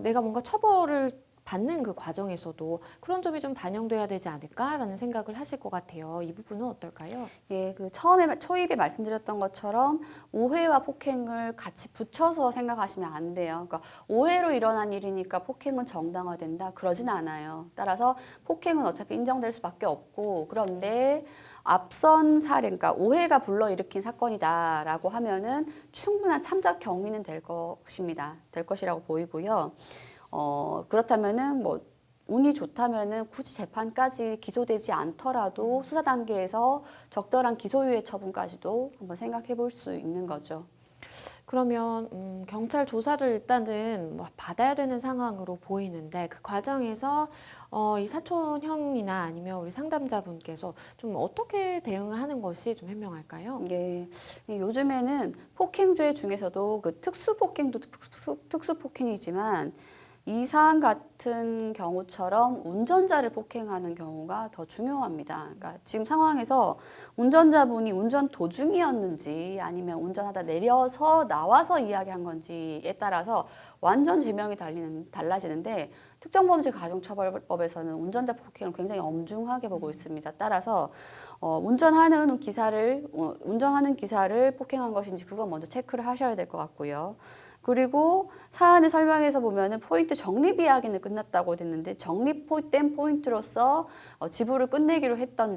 내가 뭔가 처벌을 받는 그 과정에서도 그런 점이 좀 반영돼야 되지 않을까라는 생각을 하실 것 같아요. 이 부분은 어떨까요? 예, 그 처음에 초입에 말씀드렸던 것처럼 오해와 폭행을 같이 붙여서 생각하시면 안 돼요. 그러니까 오해로 일어난 일이니까 폭행은 정당화된다 그러진 않아요. 따라서 폭행은 어차피 인정될 수밖에 없고 그런데 앞선 사례, 그러니까 오해가 불러일으킨 사건이다라고 하면은 충분한 참작 경위는 될 것입니다. 될 것이라고 보이고요. 그렇다면은 뭐 운이 좋다면은 굳이 재판까지 기소되지 않더라도 수사 단계에서 적절한 기소유예 처분까지도 한번 생각해 볼 수 있는 거죠. 그러면 경찰 조사를 일단은 뭐 받아야 되는 상황으로 보이는데 그 과정에서 이 사촌형이나 아니면 우리 상담자분께서 좀 어떻게 대응을 하는 것이 좀 현명할까요? 예, 요즘에는 폭행죄 중에서도 그 특수폭행도 특수폭행이지만 이 사안 같은 경우처럼 운전자를 폭행하는 경우가 더 중요합니다. 그러니까 지금 상황에서 운전자분이 운전 도중이었는지 아니면 운전하다 내려서 나와서 이야기한 건지에 따라서 완전 제명이 달라지는데 특정범죄 가중처벌법에서는 운전자 폭행을 굉장히 엄중하게 보고 있습니다. 따라서 운전하는 기사를 폭행한 것인지 그건 먼저 체크를 하셔야 될 것 같고요. 그리고 사안의 설명에서 보면은 포인트 적립 이야기는 끝났다고 됐는데 적립된 포인트로서 지불을 끝내기로 했던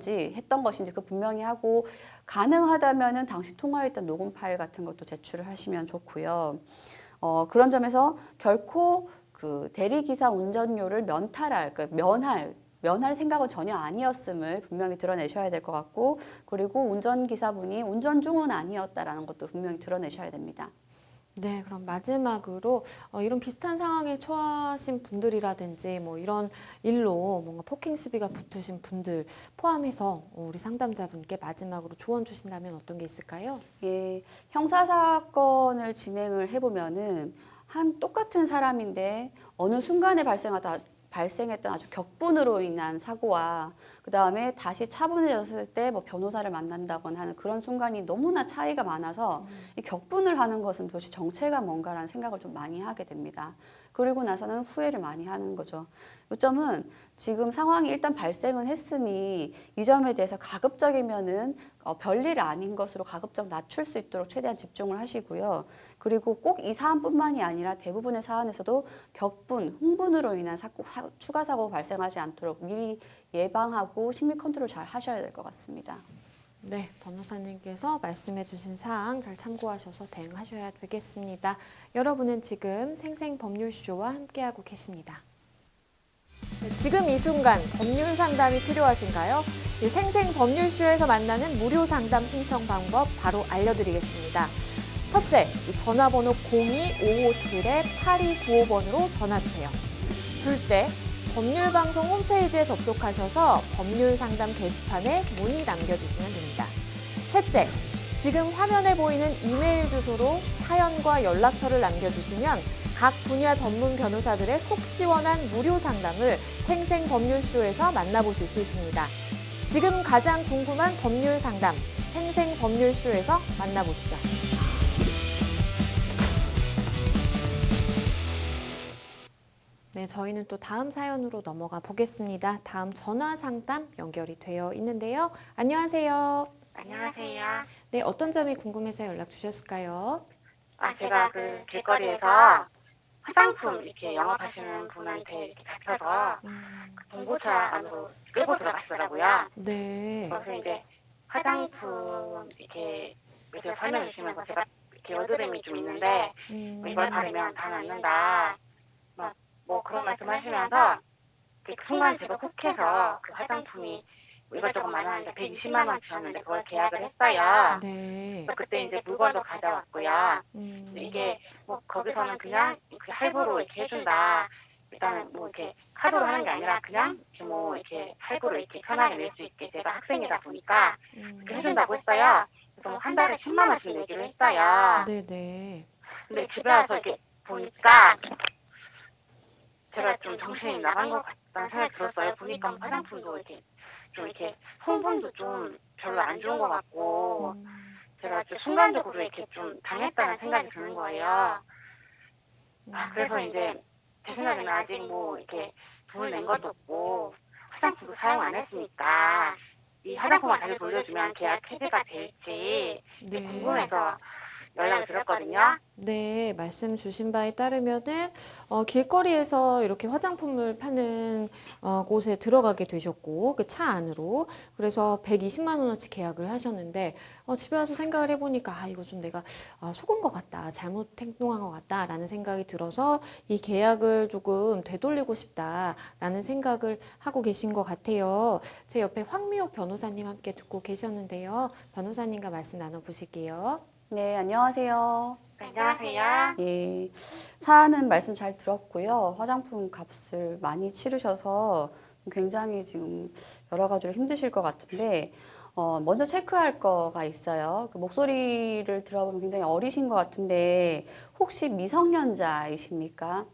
것인지 그 분명히 하고 가능하다면은 당시 통화했던 녹음 파일 같은 것도 제출을 하시면 좋고요. 그런 점에서 결코 그 대리기사 운전료를 면할 생각은 전혀 아니었음을 분명히 드러내셔야 될 것 같고 그리고 운전기사분이 운전 중은 아니었다라는 것도 분명히 드러내셔야 됩니다. 네, 그럼 마지막으로 이런 비슷한 상황에 처하신 분들이라든지 뭐 이런 일로 뭔가 폭행 시비가 붙으신 분들 포함해서 우리 상담자분께 마지막으로 조언 주신다면 어떤 게 있을까요? 예, 형사사건을 진행을 해보면은 한 똑같은 사람인데 어느 순간에 발생했던 아주 격분으로 인한 사고와 그 다음에 다시 차분해졌을 때 뭐 변호사를 만난다거나 하는 그런 순간이 너무나 차이가 많아서 이 격분을 하는 것은 도대체 정체가 뭔가라는 생각을 좀 많이 하게 됩니다. 그리고 나서는 후회를 많이 하는 거죠. 요점은 지금 상황이 일단 발생은 했으니 이 점에 대해서 가급적이면은 별일 아닌 것으로 가급적 낮출 수 있도록 최대한 집중을 하시고요. 그리고 꼭 이 사안뿐만이 아니라 대부분의 사안에서도 격분, 흥분으로 인한 추가 사고 발생하지 않도록 미리 예방하고 심리 컨트롤 잘 하셔야 될 것 같습니다. 네, 변호사님께서 말씀해 주신 사항 잘 참고하셔서 대응하셔야 되겠습니다. 여러분은 지금 생생법률쇼와 함께하고 계십니다. 네, 지금 이 순간 법률 상담이 필요하신가요? 이 생생법률쇼에서 만나는 무료 상담 신청 방법 바로 알려드리겠습니다. 첫째, 이 전화번호 02557-8295번으로 전화주세요. 둘째, 법률방송 홈페이지에 접속하셔서 법률상담 게시판에 문의 남겨주시면 됩니다. 셋째, 지금 화면에 보이는 이메일 주소로 사연과 연락처를 남겨주시면 각 분야 전문 변호사들의 속 시원한 무료 상담을 생생법률쇼에서 만나보실 수 있습니다. 지금 가장 궁금한 법률 상담, 생생법률쇼에서 만나보시죠. 네, 저희는 또 다음 사연으로 넘어가 보겠습니다. 다음 전화 상담 연결이 되어 있는데요. 안녕하세요. 안녕하세요. 네, 어떤 점이 궁금해서 연락 주셨을까요? 제가 그 길거리에서 화장품 이렇게 영업하시는 분한테 이렇게 잡혀서 그 봉고차 안으로 끌고 들어갔더라고요. 네. 그래서 이제 화장품 이렇게 설명해 주시면서 제가 이렇게 여드름이 좀 있는데 이걸 바르면 다 낫는다. 뭐 그런 말씀하시면서 그 순간 제가 혹해서 그 화장품이 이것저것 많았는데 120만 원치였는데 그걸 계약을 했어요. 네. 그래서 그때 이제 물건도 가져왔고요. 근데 이게 뭐 거기서는 그냥 그 할부로 이렇게 해준다. 일단은 뭐 이렇게 카드로 하는 게 아니라 그냥 이렇게 뭐 이렇게 할부로 이렇게 편하게 낼 수 있게 제가 학생이다 보니까 이렇게 해준다고 했어요. 그래서 뭐 한 달에 10만 원씩 내기로 했어요. 네네. 근데 집에 와서 이렇게 보니까 제가 좀 정신이 나간 것 같다는 생각이 들었어요. 보니까 뭐 화장품도 이렇게 좀 이렇게 성분도 좀 별로 안 좋은 것 같고 제가 좀 순간적으로 이렇게 좀 당했다는 생각이 드는 거예요. 그래서 이제 제 생각에는 아직 뭐 이렇게 돈을 낸 것도 없고 화장품도 사용 안 했으니까 이 화장품만 다시 돌려주면 계약 해지가 될지 네. 궁금해서 연락을 드렸거든요. 네, 말씀 주신 바에 따르면은 길거리에서 이렇게 화장품을 파는 곳에 들어가게 되셨고 그 차 안으로 그래서 120만 원어치 계약을 하셨는데 집에 와서 생각을 해보니까 이거 좀 내가 속은 것 같다, 잘못 행동한 것 같다라는 생각이 들어서 이 계약을 조금 되돌리고 싶다라는 생각을 하고 계신 것 같아요. 제 옆에 황미옥 변호사님 함께 듣고 계셨는데요. 변호사님과 말씀 나눠보실게요. 네, 안녕하세요. 안녕하세요. 예, 사안은 말씀 잘 들었고요. 화장품 값을 많이 치르셔서 굉장히 지금 여러 가지로 힘드실 것 같은데, 먼저 체크할 거가 있어요. 그 목소리를 들어보면 굉장히 어리신 것 같은데, 혹시 미성년자이십니까?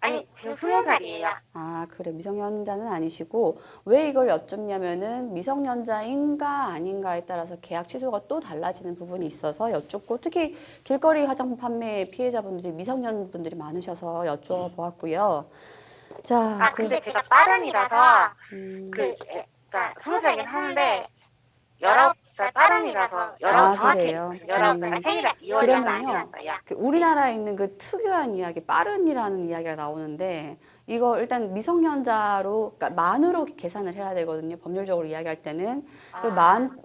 아니 지금 20살이에요. 아, 그래. 미성년자는 아니시고, 왜 이걸 여쭙냐면은 미성년자인가 아닌가에 따라서 계약 취소가 또 달라지는 부분이 있어서 여쭙고, 특히 길거리 화장품 판매 피해자분들이 미성년 분들이 많으셔서 여쭈어보았고요. 자, 근데 제가 빠른이라서 그러니까 20살이긴 하는데 19살 빠른이라서 19 정확히 그래요. 19살 생일이 2월이라서 안 그러면요, 지났어요. 그 우리나라에 있는 그 특유한 이야기, 빠른이라는 이야기가 나오는데, 이거 일단 미성년자로, 그러니까 만으로 계산을 해야 되거든요. 법률적으로 이야기할 때는. 그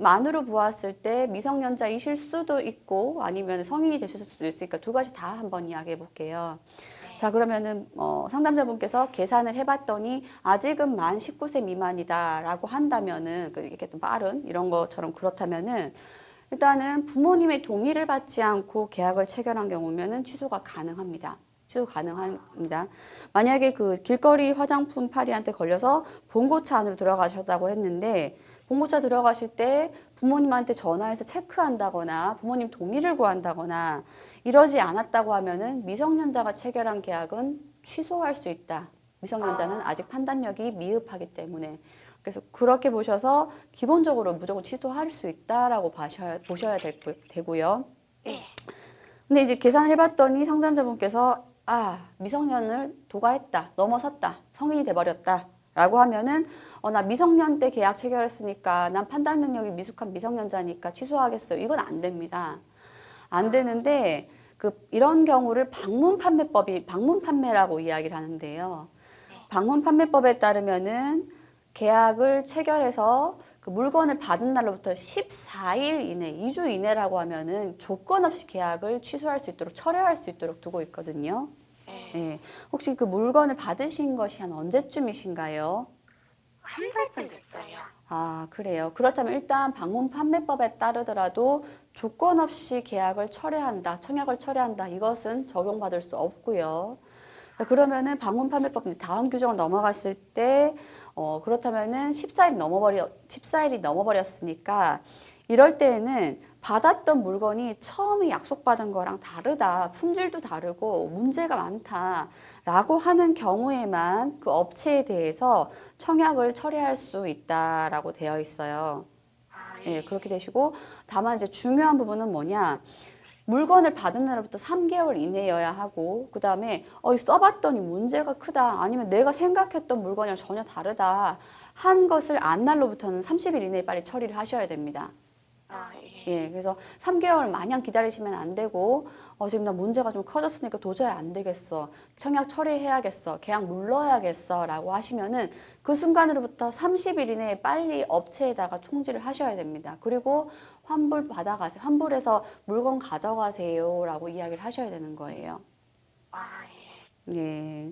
만으로 보았을 때 미성년자이실 수도 있고, 아니면 성인이 되실 수도 있으니까 두 가지 다 한번 이야기해 볼게요. 자, 그러면은, 상담자분께서 계산을 해봤더니, 아직은 만 19세 미만이다라고 한다면은, 이렇게 또 빠른, 이런 것처럼 그렇다면은, 일단은 부모님의 동의를 받지 않고 계약을 체결한 경우면은 취소가 가능합니다. 취소 가능합니다. 만약에 그 길거리 화장품 파리한테 걸려서 봉고차 안으로 들어가셨다고 했는데 봉고차 들어가실 때 부모님한테 전화해서 체크한다거나 부모님 동의를 구한다거나 이러지 않았다고 하면은 미성년자가 체결한 계약은 취소할 수 있다. 미성년자는 아직 판단력이 미흡하기 때문에. 그래서 그렇게 보셔서 기본적으로 무조건 취소할 수 있다라고 보셔야 되고요. 근데 이제 계산을 해봤더니 상담자분께서 미성년을 도과했다, 넘어섰다, 성인이 돼버렸다 라고 하면은 나 미성년 때 계약 체결했으니까 난 판단 능력이 미숙한 미성년자니까 취소하겠어요. 이건 안 됩니다. 안 되는데 이런 경우를 방문 판매라고 이야기를 하는데요. 방문 판매법에 따르면은 계약을 체결해서 그 물건을 받은 날로부터 14일 이내, 2주 이내라고 하면은 조건 없이 계약을 취소할 수 있도록, 철회할 수 있도록 두고 있거든요. 네. 혹시 그 물건을 받으신 것이 한 언제쯤이신가요? 한 달쯤 됐어요. 그래요. 그렇다면 일단 방문 판매법에 따르더라도 조건 없이 계약을 철회한다, 청약을 철회한다, 이것은 적용받을 수 없고요. 그러면은 방문 판매법 다음 규정을 넘어갔을 때 그렇다면은 14일이 넘어버렸으니까 이럴 때에는 받았던 물건이 처음에 약속받은 거랑 다르다, 품질도 다르고 문제가 많다라고 하는 경우에만 그 업체에 대해서 청약을 처리할 수 있다라고 되어 있어요. 예, 그렇게 되시고, 다만 이제 중요한 부분은 뭐냐? 물건을 받은 날부터 3개월 이내여야 하고, 그 다음에 써봤더니 문제가 크다, 아니면 내가 생각했던 물건이랑 전혀 다르다 한 것을 안 날로부터는 30일 이내에 빨리 처리를 하셔야 됩니다. 예, 그래서 3개월 마냥 기다리시면 안 되고, 지금 나 문제가 좀 커졌으니까 도저히 안 되겠어, 청약 처리해야겠어, 계약 물러야겠어 라고 하시면은 그 순간으로부터 30일 이내에 빨리 업체에다가 통지를 하셔야 됩니다. 그리고 환불 받아가세요. 환불해서 물건 가져가세요 라고 이야기를 하셔야 되는 거예요. 예.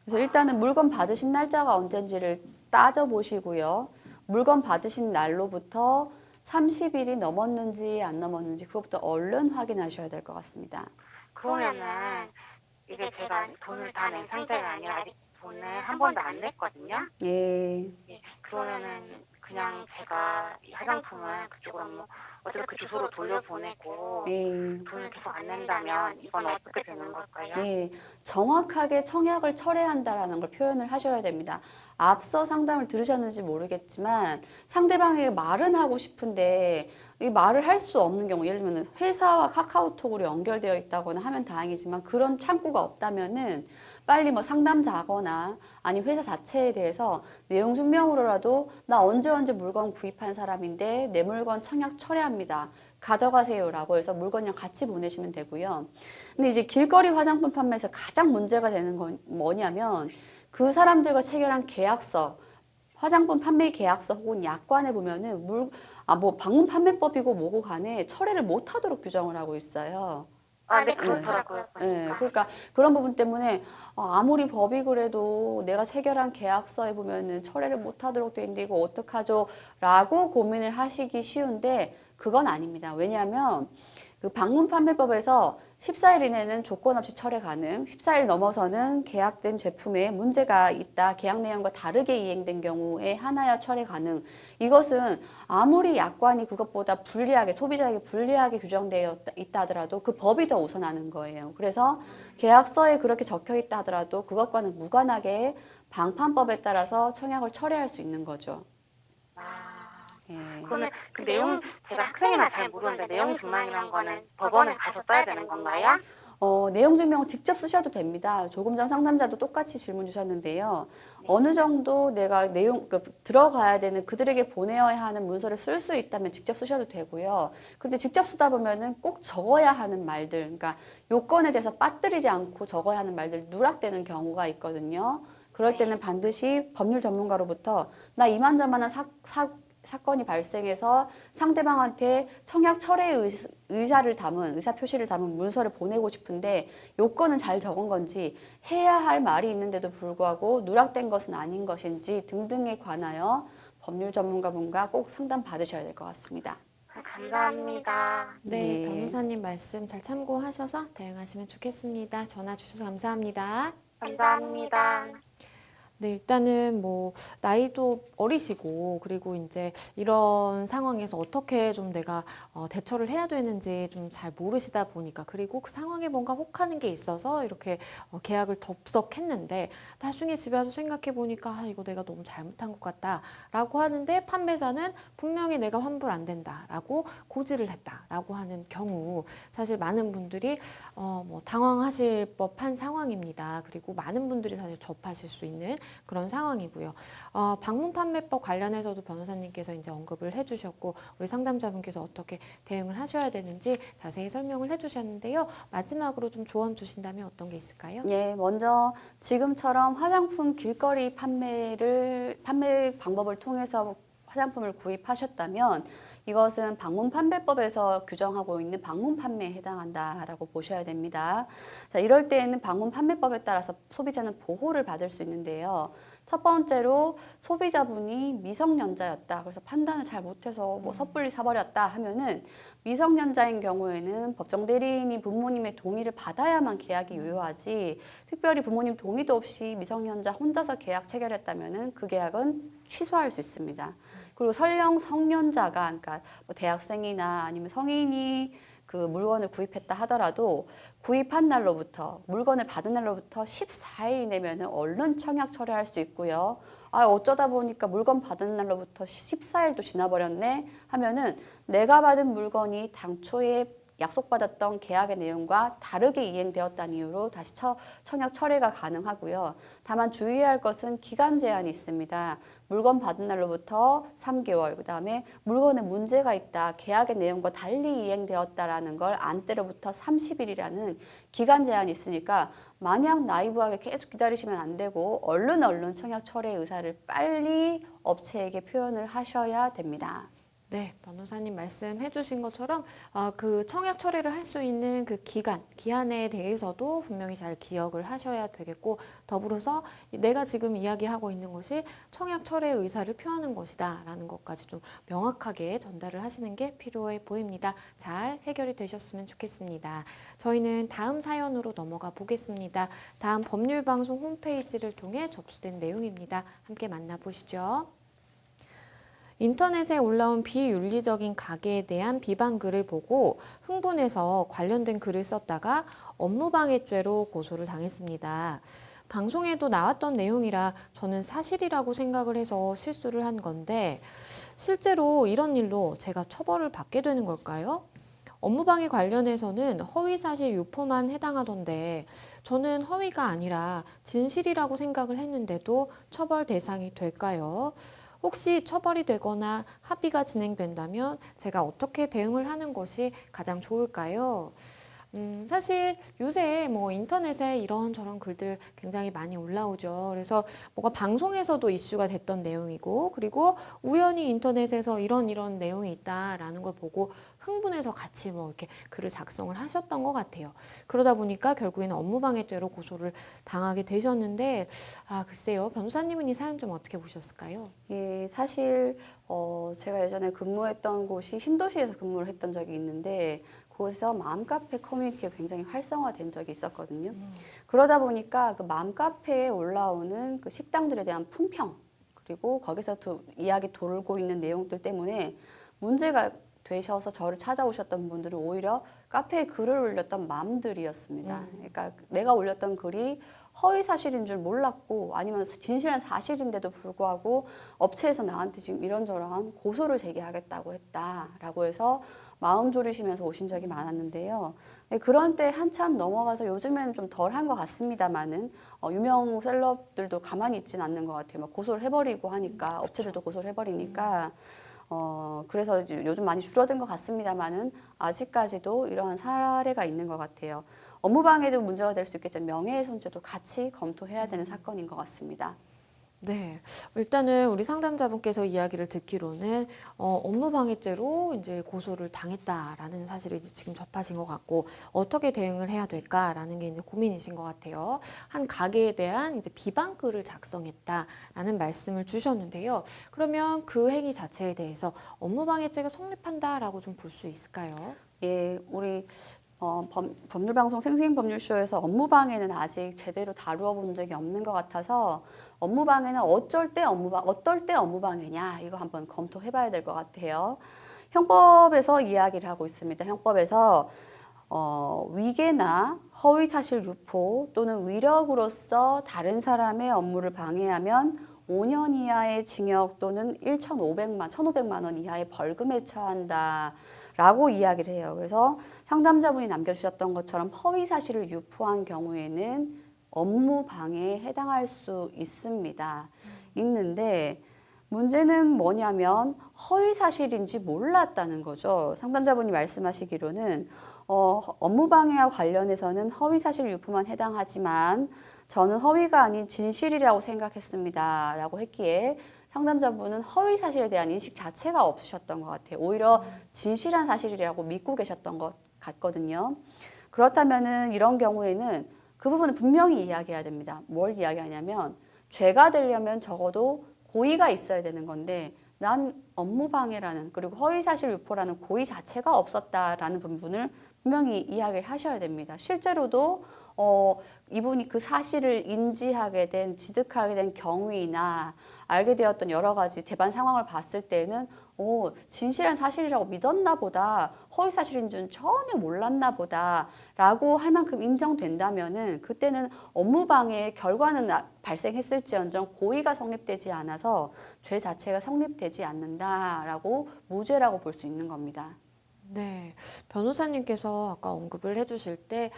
그래서 일단은 물건 받으신 날짜가 언젠지를 따져보시고요. 물건 받으신 날로부터 30일이 넘었는지 안 넘었는지 그것부터 얼른 확인하셔야 될 것 같습니다. 그러면은 이게 제가 돈을 다 낸 상태가 아니라 아직 돈을 한 번도 안 냈거든요. 예. 그러면은 그냥 제가 이 화장품을 그쪽으로 뭐 어차피 그 주소로 돌려보내고 예. 돈을 계속 안 낸다면 이건 어떻게 되는 걸까요? 예, 정확하게 청약을 철회한다라는 걸 표현을 하셔야 됩니다. 앞서 상담을 들으셨는지 모르겠지만 상대방에게 말은 하고 싶은데 이 말을 할 수 없는 경우, 예를 들면 회사와 카카오톡으로 연결되어 있다거나 하면 다행이지만 그런 창구가 없다면은 빨리 뭐 상담자거나 아니 회사 자체에 대해서 내용 증명으로라도 나 언제 물건 구입한 사람인데 내 물건 청약 철회합니다, 가져가세요 라고 해서 물건이랑 같이 보내시면 되고요. 근데 이제 길거리 화장품 판매에서 가장 문제가 되는 건 뭐냐면 그 사람들과 체결한 계약서, 화장품 판매 계약서 혹은 약관에 보면은 뭐 방문 판매법이고 뭐고 간에 철회를 못 하도록 규정을 하고 있어요. 네, 그렇더라고요. 예, 그러니까 그런 부분 때문에 아무리 법이 그래도 내가 체결한 계약서에 보면은 철회를 못 하도록 돼 있는데 이거 어떡하죠? 라고 고민을 하시기 쉬운데 그건 아닙니다. 왜냐하면 그 방문 판매법에서 14일 이내는 조건 없이 철회 가능, 14일 넘어서는 계약된 제품에 문제가 있다, 계약 내용과 다르게 이행된 경우에 하나여 철회 가능. 이것은 아무리 약관이 그것보다 불리하게, 소비자에게 불리하게 규정되어 있다 하더라도 그 법이 더 우선하는 거예요. 그래서 계약서에 그렇게 적혀 있다 하더라도 그것과는 무관하게 방판법에 따라서 청약을 철회할 수 있는 거죠. 예. 그러면 그 내용 제가 학생이나 잘 모르는데 내용 증명이란 거는 법원에 가서 써야 되는 건가요? 내용 증명은 직접 쓰셔도 됩니다. 조금 전 상담자도 똑같이 질문 주셨는데요. 어느 정도 내가 들어가야 되는, 그들에게 보내야 하는 문서를 쓸 수 있다면 직접 쓰셔도 되고요. 그런데 직접 쓰다 보면은 꼭 적어야 하는 말들, 그러니까 요건에 대해서 빠뜨리지 않고 적어야 하는 말들이 누락되는 경우가 있거든요. 그럴 때는 반드시 법률 전문가로부터 나 이만저만한 사건이 발생해서 상대방한테 청약 철회 의사 표시를 담은 문서를 보내고 싶은데 요건은 잘 적은 건지, 해야 할 말이 있는데도 불구하고 누락된 것은 아닌 것인지 등등에 관하여 법률 전문가분과 꼭 상담 받으셔야 될 것 같습니다. 감사합니다. 네, 네. 변호사님 말씀 잘 참고하셔서 대응하시면 좋겠습니다. 전화 주셔서 감사합니다. 감사합니다. 네, 일단은 뭐 나이도 어리시고 그리고 이제 이런 상황에서 어떻게 좀 내가 대처를 해야 되는지 좀 잘 모르시다 보니까, 그리고 그 상황에 뭔가 혹하는 게 있어서 이렇게 계약을 덥석했는데 나중에 집에 와서 생각해 보니까 이거 내가 너무 잘못한 것 같다라고 하는데 판매자는 분명히 내가 환불 안 된다라고 고지를 했다라고 하는 경우, 사실 많은 분들이 뭐 당황하실 법한 상황입니다. 그리고 많은 분들이 사실 접하실 수 있는 그런 상황이고요. 방문 판매법 관련해서도 변호사님께서 이제 언급을 해주셨고 우리 상담자분께서 어떻게 대응을 하셔야 되는지 자세히 설명을 해주셨는데요. 마지막으로 좀 조언 주신다면 어떤 게 있을까요? 예, 먼저 지금처럼 화장품 길거리 판매 방법을 통해서 화장품을 구입하셨다면 이것은 방문 판매법에서 규정하고 있는 방문 판매에 해당한다라고 보셔야 됩니다. 자, 이럴 때에는 방문 판매법에 따라서 소비자는 보호를 받을 수 있는데요. 첫 번째로 소비자분이 미성년자였다, 그래서 판단을 잘 못해서 뭐 섣불리 사버렸다 하면은, 미성년자인 경우에는 법정 대리인이 부모님의 동의를 받아야만 계약이 유효하지, 특별히 부모님 동의도 없이 미성년자 혼자서 계약 체결했다면은 그 계약은 취소할 수 있습니다. 그리고 설령 성년자가, 그러니까 뭐 대학생이나 아니면 성인이 그 물건을 구입했다 하더라도 구입한 날로부터, 물건을 받은 날로부터 14일 이내면은 얼른 청약 철회할 수 있고요. 아, 어쩌다 보니까 물건 받은 날로부터 14일도 지나버렸네 하면은 내가 받은 물건이 당초에 약속받았던 계약의 내용과 다르게 이행되었다는 이유로 다시 청약 철회가 가능하고요. 다만 주의해야 할 것은 기간 제한이 있습니다. 물건 받은 날로부터 3개월, 그 다음에 물건에 문제가 있다, 계약의 내용과 달리 이행되었다라는 걸 안 때로부터 30일이라는 기간 제한이 있으니까 마냥 나이브하게 계속 기다리시면 안 되고 얼른 청약 철회 의사를 빨리 업체에게 표현을 하셔야 됩니다. 네, 변호사님 말씀해 주신 것처럼 그 청약 철회를 할 수 있는 그 기한에 대해서도 분명히 잘 기억을 하셔야 되겠고, 더불어서 내가 지금 이야기하고 있는 것이 청약 철회 의사를 표하는 것이다 라는 것까지 좀 명확하게 전달을 하시는 게 필요해 보입니다. 잘 해결이 되셨으면 좋겠습니다. 저희는 다음 사연으로 넘어가 보겠습니다. 다음 법률방송 홈페이지를 통해 접수된 내용입니다. 함께 만나보시죠. 인터넷에 올라온 비윤리적인 가게에 대한 비방 글을 보고 흥분해서 관련된 글을 썼다가 업무방해죄로 고소를 당했습니다. 방송에도 나왔던 내용이라 저는 사실이라고 생각을 해서 실수를 한 건데, 실제로 이런 일로 제가 처벌을 받게 되는 걸까요? 업무방해 관련해서는 허위사실 유포만 해당하던데, 저는 허위가 아니라 진실이라고 생각을 했는데도 처벌 대상이 될까요? 혹시 처벌이 되거나 합의가 진행된다면 제가 어떻게 대응을 하는 것이 가장 좋을까요? 사실 요새 뭐 인터넷에 이런저런 글들 굉장히 많이 올라오죠. 그래서 뭐가 방송에서도 이슈가 됐던 내용이고, 그리고 우연히 인터넷에서 이런 내용이 있다라는 걸 보고 흥분해서 같이 뭐 이렇게 글을 작성을 하셨던 것 같아요. 그러다 보니까 결국에는 업무방해죄로 고소를 당하게 되셨는데, 글쎄요. 변호사님은 이 사연 좀 어떻게 보셨을까요? 예, 사실 제가 예전에 근무했던 곳이 신도시에서 근무를 했던 적이 있는데 그곳에서 맘카페 커뮤니티가 굉장히 활성화된 적이 있었거든요. 그러다 보니까 그 맘카페에 올라오는 그 식당들에 대한 품평, 그리고 거기서 이야기 돌고 있는 내용들 때문에 문제가 되셔서 저를 찾아오셨던 분들은 오히려 카페에 글을 올렸던 맘들이었습니다. 그러니까 내가 올렸던 글이 허위 사실인 줄 몰랐고 아니면 진실한 사실인데도 불구하고 업체에서 나한테 지금 이런저런 고소를 제기하겠다고 했다라고 해서 마음 졸이시면서 오신 적이 많았는데요. 그런 때 한참 넘어가서 요즘에는 좀 덜한 것 같습니다만은 유명 셀럽들도 가만히 있진 않는 것 같아요. 막 고소를 해버리고 하니까 업체들도 고소를 해버리니까 그래서 요즘 많이 줄어든 것 같습니다만은 아직까지도 이러한 사례가 있는 것 같아요. 업무방해도 문제가 될 수 있겠지만 명예훼손죄도 같이 검토해야 되는 사건인 것 같습니다. 네, 일단은 우리 상담자분께서 이야기를 듣기로는 업무방해죄로 이제 고소를 당했다라는 사실을 이제 지금 접하신 것 같고, 어떻게 대응을 해야 될까라는 게 이제 고민이신 것 같아요. 한 가게에 대한 이제 비방글을 작성했다라는 말씀을 주셨는데요. 그러면 그 행위 자체에 대해서 업무방해죄가 성립한다라고 좀 볼 수 있을까요? 예, 우리 법률방송 생생법률쇼에서 업무방해는 아직 제대로 다루어 본 적이 없는 것 같아서 업무방해는 어떨 때 업무방해냐 이거 한번 검토해 봐야 될 것 같아요. 형법에서 이야기를 하고 있습니다. 형법에서 위계나 허위사실 유포 또는 위력으로서 다른 사람의 업무를 방해하면 5년 이하의 징역 또는 1,500만 원 이하의 벌금에 처한다. 라고 이야기를 해요. 그래서 상담자분이 남겨주셨던 것처럼 허위 사실을 유포한 경우에는 업무 방해에 해당할 수 있습니다. 있는데 문제는 뭐냐면 허위 사실인지 몰랐다는 거죠. 상담자분이 말씀하시기로는 업무 방해와 관련해서는 허위 사실 유포만 해당하지만 저는 허위가 아닌 진실이라고 생각했습니다. 라고 했기에 상담자분은 허위 사실에 대한 인식 자체가 없으셨던 것 같아요. 오히려 진실한 사실이라고 믿고 계셨던 것 같거든요. 그렇다면은 이런 경우에는 그 부분을 분명히 이야기해야 됩니다. 뭘 이야기하냐면 죄가 되려면 적어도 고의가 있어야 되는 건데 난 업무방해라는 그리고 허위사실 유포라는 고의 자체가 없었다라는 부분을 분명히 이야기를 하셔야 됩니다. 실제로도 이분이 그 사실을 인지하게 된, 지득하게 된 경위나 알게 되었던 여러 가지 재반 상황을 봤을 때는 진실한 사실이라고 믿었나 보다, 허위 사실인 줄 전혀 몰랐나 보다 라고 할 만큼 인정된다면은 그때는 업무방해 결과는 발생했을지언정 고의가 성립되지 않아서 죄 자체가 성립되지 않는다라고 무죄라고 볼 수 있는 겁니다. 네, 변호사님께서 아까 언급을 해주실 때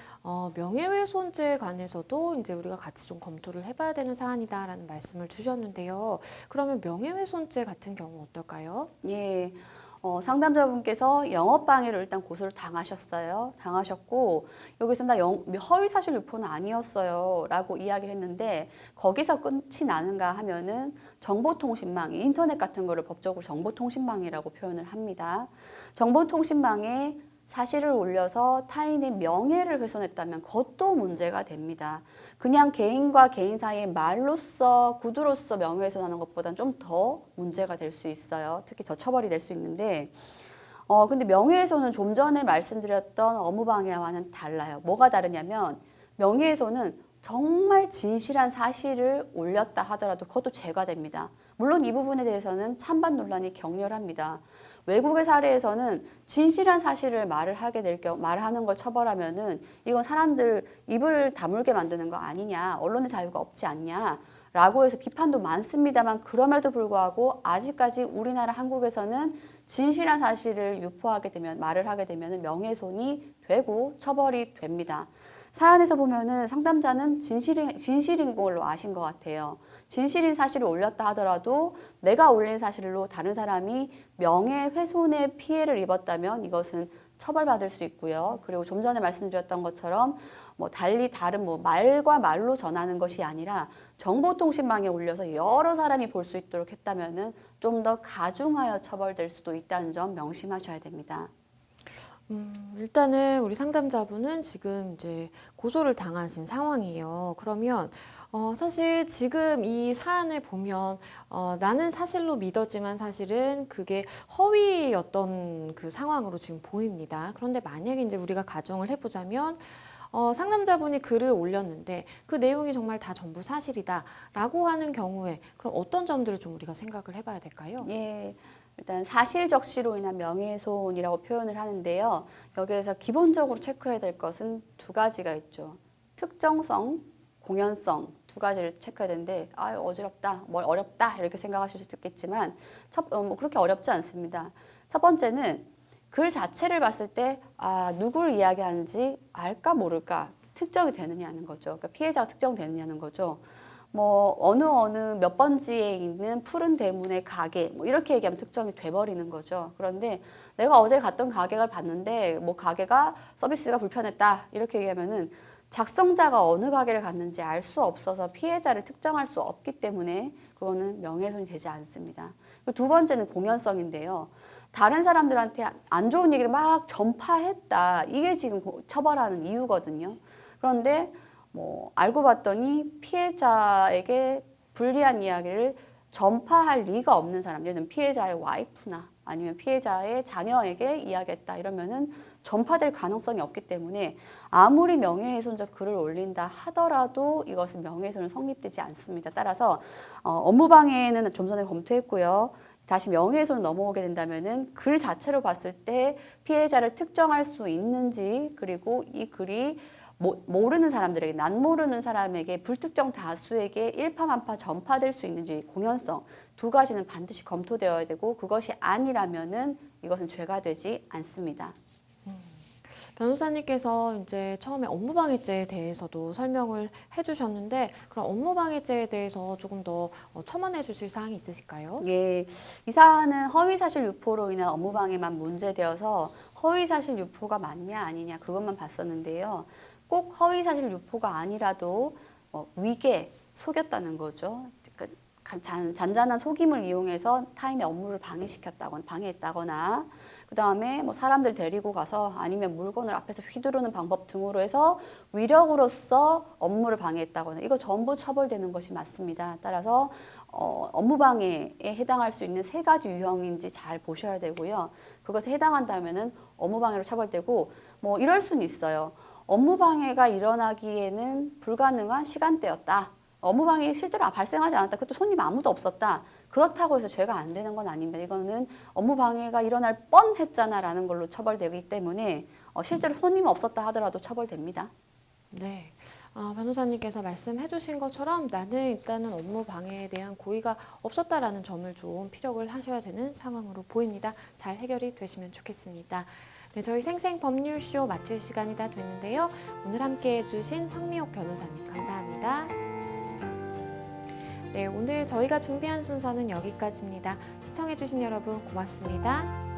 명예훼손죄에 관해서도 이제 우리가 같이 좀 검토를 해봐야 되는 사안이다라는 말씀을 주셨는데요. 그러면 명예훼손죄 같은 경우 어떨까요? 예, 상담자분께서 영업방해로 일단 고소를 당하셨어요. 당하셨고, 여기서 나 허위사실 유포는 아니었어요. 라고 이야기를 했는데, 거기서 끝이 나는가 하면은 정보통신망, 인터넷 같은 거를 법적으로 정보통신망이라고 표현을 합니다. 정보통신망에 사실을 올려서 타인의 명예를 훼손했다면 그것도 문제가 됩니다. 그냥 개인과 개인 사이의 말로써, 구두로서 명예훼손하는 것보다는 좀 더 문제가 될 수 있어요. 특히 더 처벌이 될 수 있는데, 근데 명예훼손은 좀 전에 말씀드렸던 업무방해와는 달라요. 뭐가 다르냐면, 명예훼손은 정말 진실한 사실을 올렸다 하더라도 그것도 죄가 됩니다. 물론 이 부분에 대해서는 찬반 논란이 격렬합니다. 외국의 사례에서는 진실한 사실을 말하는 걸 처벌하면은 이건 사람들 입을 다물게 만드는 거 아니냐, 언론의 자유가 없지 않냐, 라고 해서 비판도 많습니다만 그럼에도 불구하고 아직까지 우리나라 한국에서는 진실한 사실을 말을 하게 되면 명예훼손이 되고 처벌이 됩니다. 사안에서 보면은 상담자는 진실인 걸로 아신 것 같아요. 진실인 사실을 올렸다 하더라도 내가 올린 사실로 다른 사람이 명예훼손의 피해를 입었다면 이것은 처벌받을 수 있고요. 그리고 좀 전에 말씀드렸던 것처럼 달리 다른 말과 말로 전하는 것이 아니라 정보통신망에 올려서 여러 사람이 볼 수 있도록 했다면은 좀 더 가중하여 처벌될 수도 있다는 점 명심하셔야 됩니다. 일단은 우리 상담자분은 지금 이제 고소를 당하신 상황이에요. 그러면 사실 지금 이 사안을 보면 나는 사실로 믿었지만 사실은 그게 허위였던 그 상황으로 지금 보입니다. 그런데 만약에 이제 우리가 가정을 해보자면 상담자분이 글을 올렸는데 그 내용이 정말 다 전부 사실이다라고 하는 경우에 그럼 어떤 점들을 좀 우리가 생각을 해봐야 될까요? 예. 일단 사실적시로 인한 명예훼손이라고 표현을 하는데요. 여기에서 기본적으로 체크해야 될 것은 두 가지가 있죠. 특정성, 공연성 두 가지를 체크해야 되는데 어지럽다, 어렵다 이렇게 생각하실 수도 있겠지만 그렇게 어렵지 않습니다. 첫 번째는 글 자체를 봤을 때 누구를 이야기하는지 알까 모를까 특정이 되느냐는 거죠. 그러니까 피해자가 특정되느냐는 거죠. 어느 몇 번지에 있는 푸른 대문의 가게 이렇게 얘기하면 특정이 돼버리는 거죠. 그런데 내가 어제 갔던 가게를 봤는데 가게가 서비스가 불편했다 이렇게 얘기하면은 작성자가 어느 가게를 갔는지 알 수 없어서 피해자를 특정할 수 없기 때문에 그거는 명예훼손이 되지 않습니다. 두 번째는 공연성인데요. 다른 사람들한테 안 좋은 얘기를 막 전파했다. 이게 지금 처벌하는 이유거든요. 그런데 알고 봤더니 피해자에게 불리한 이야기를 전파할 리가 없는 사람, 예를 들면 피해자의 와이프나 아니면 피해자의 자녀에게 이야기했다 이러면은 전파될 가능성이 없기 때문에 아무리 명예훼손적 글을 올린다 하더라도 이것은 명예훼손은 성립되지 않습니다. 따라서 업무방해는 좀 전에 검토했고요. 다시 명예훼손을 넘어오게 된다면은 글 자체로 봤을 때 피해자를 특정할 수 있는지 그리고 이 글이 모르는 사람들에게 난 모르는 사람에게 불특정 다수에게 일파만파 전파될 수 있는지 공연성 두 가지는 반드시 검토되어야 되고 그것이 아니라면은 이것은 죄가 되지 않습니다. 변호사님께서 이제 처음에 업무방해죄에 대해서도 설명을 해주셨는데 그럼 업무방해죄에 대해서 조금 더 첨언해 주실 사항이 있으실까요? 예, 이 사안은 허위사실 유포로 인한 업무방해만 문제되어서 허위사실 유포가 맞냐 아니냐 그것만 봤었는데요. 꼭 허위사실 유포가 아니라도 위계, 속였다는 거죠. 그러니까 잔잔한 속임을 이용해서 타인의 업무를 방해했다거나 그 다음에 사람들 데리고 가서 아니면 물건을 앞에서 휘두르는 방법 등으로 해서 위력으로서 업무를 방해했다거나 이거 전부 처벌되는 것이 맞습니다. 따라서 업무방해에 해당할 수 있는 3가지 유형인지 잘 보셔야 되고요. 그것에 해당한다면은 업무방해로 처벌되고 뭐 이럴 수는 있어요. 업무방해가 일어나기에는 불가능한 시간대였다. 업무방해 실제로 발생하지 않았다. 그것도 손님 아무도 없었다. 그렇다고 해서 죄가 안 되는 건 아닙니다. 이거는 업무방해가 일어날 뻔했잖아라는 걸로 처벌되기 때문에 실제로 손님이 없었다 하더라도 처벌됩니다. 네, 변호사님께서 말씀해 주신 것처럼 나는 일단은 업무 방해에 대한 고의가 없었다라는 점을 좀 피력을 하셔야 되는 상황으로 보입니다. 잘 해결이 되시면 좋겠습니다. 네, 저희 생생법률쇼 마칠 시간이 다 됐는데요. 오늘 함께 해주신 황미옥 변호사님 감사합니다. 네, 오늘 저희가 준비한 순서는 여기까지입니다. 시청해주신 여러분 고맙습니다.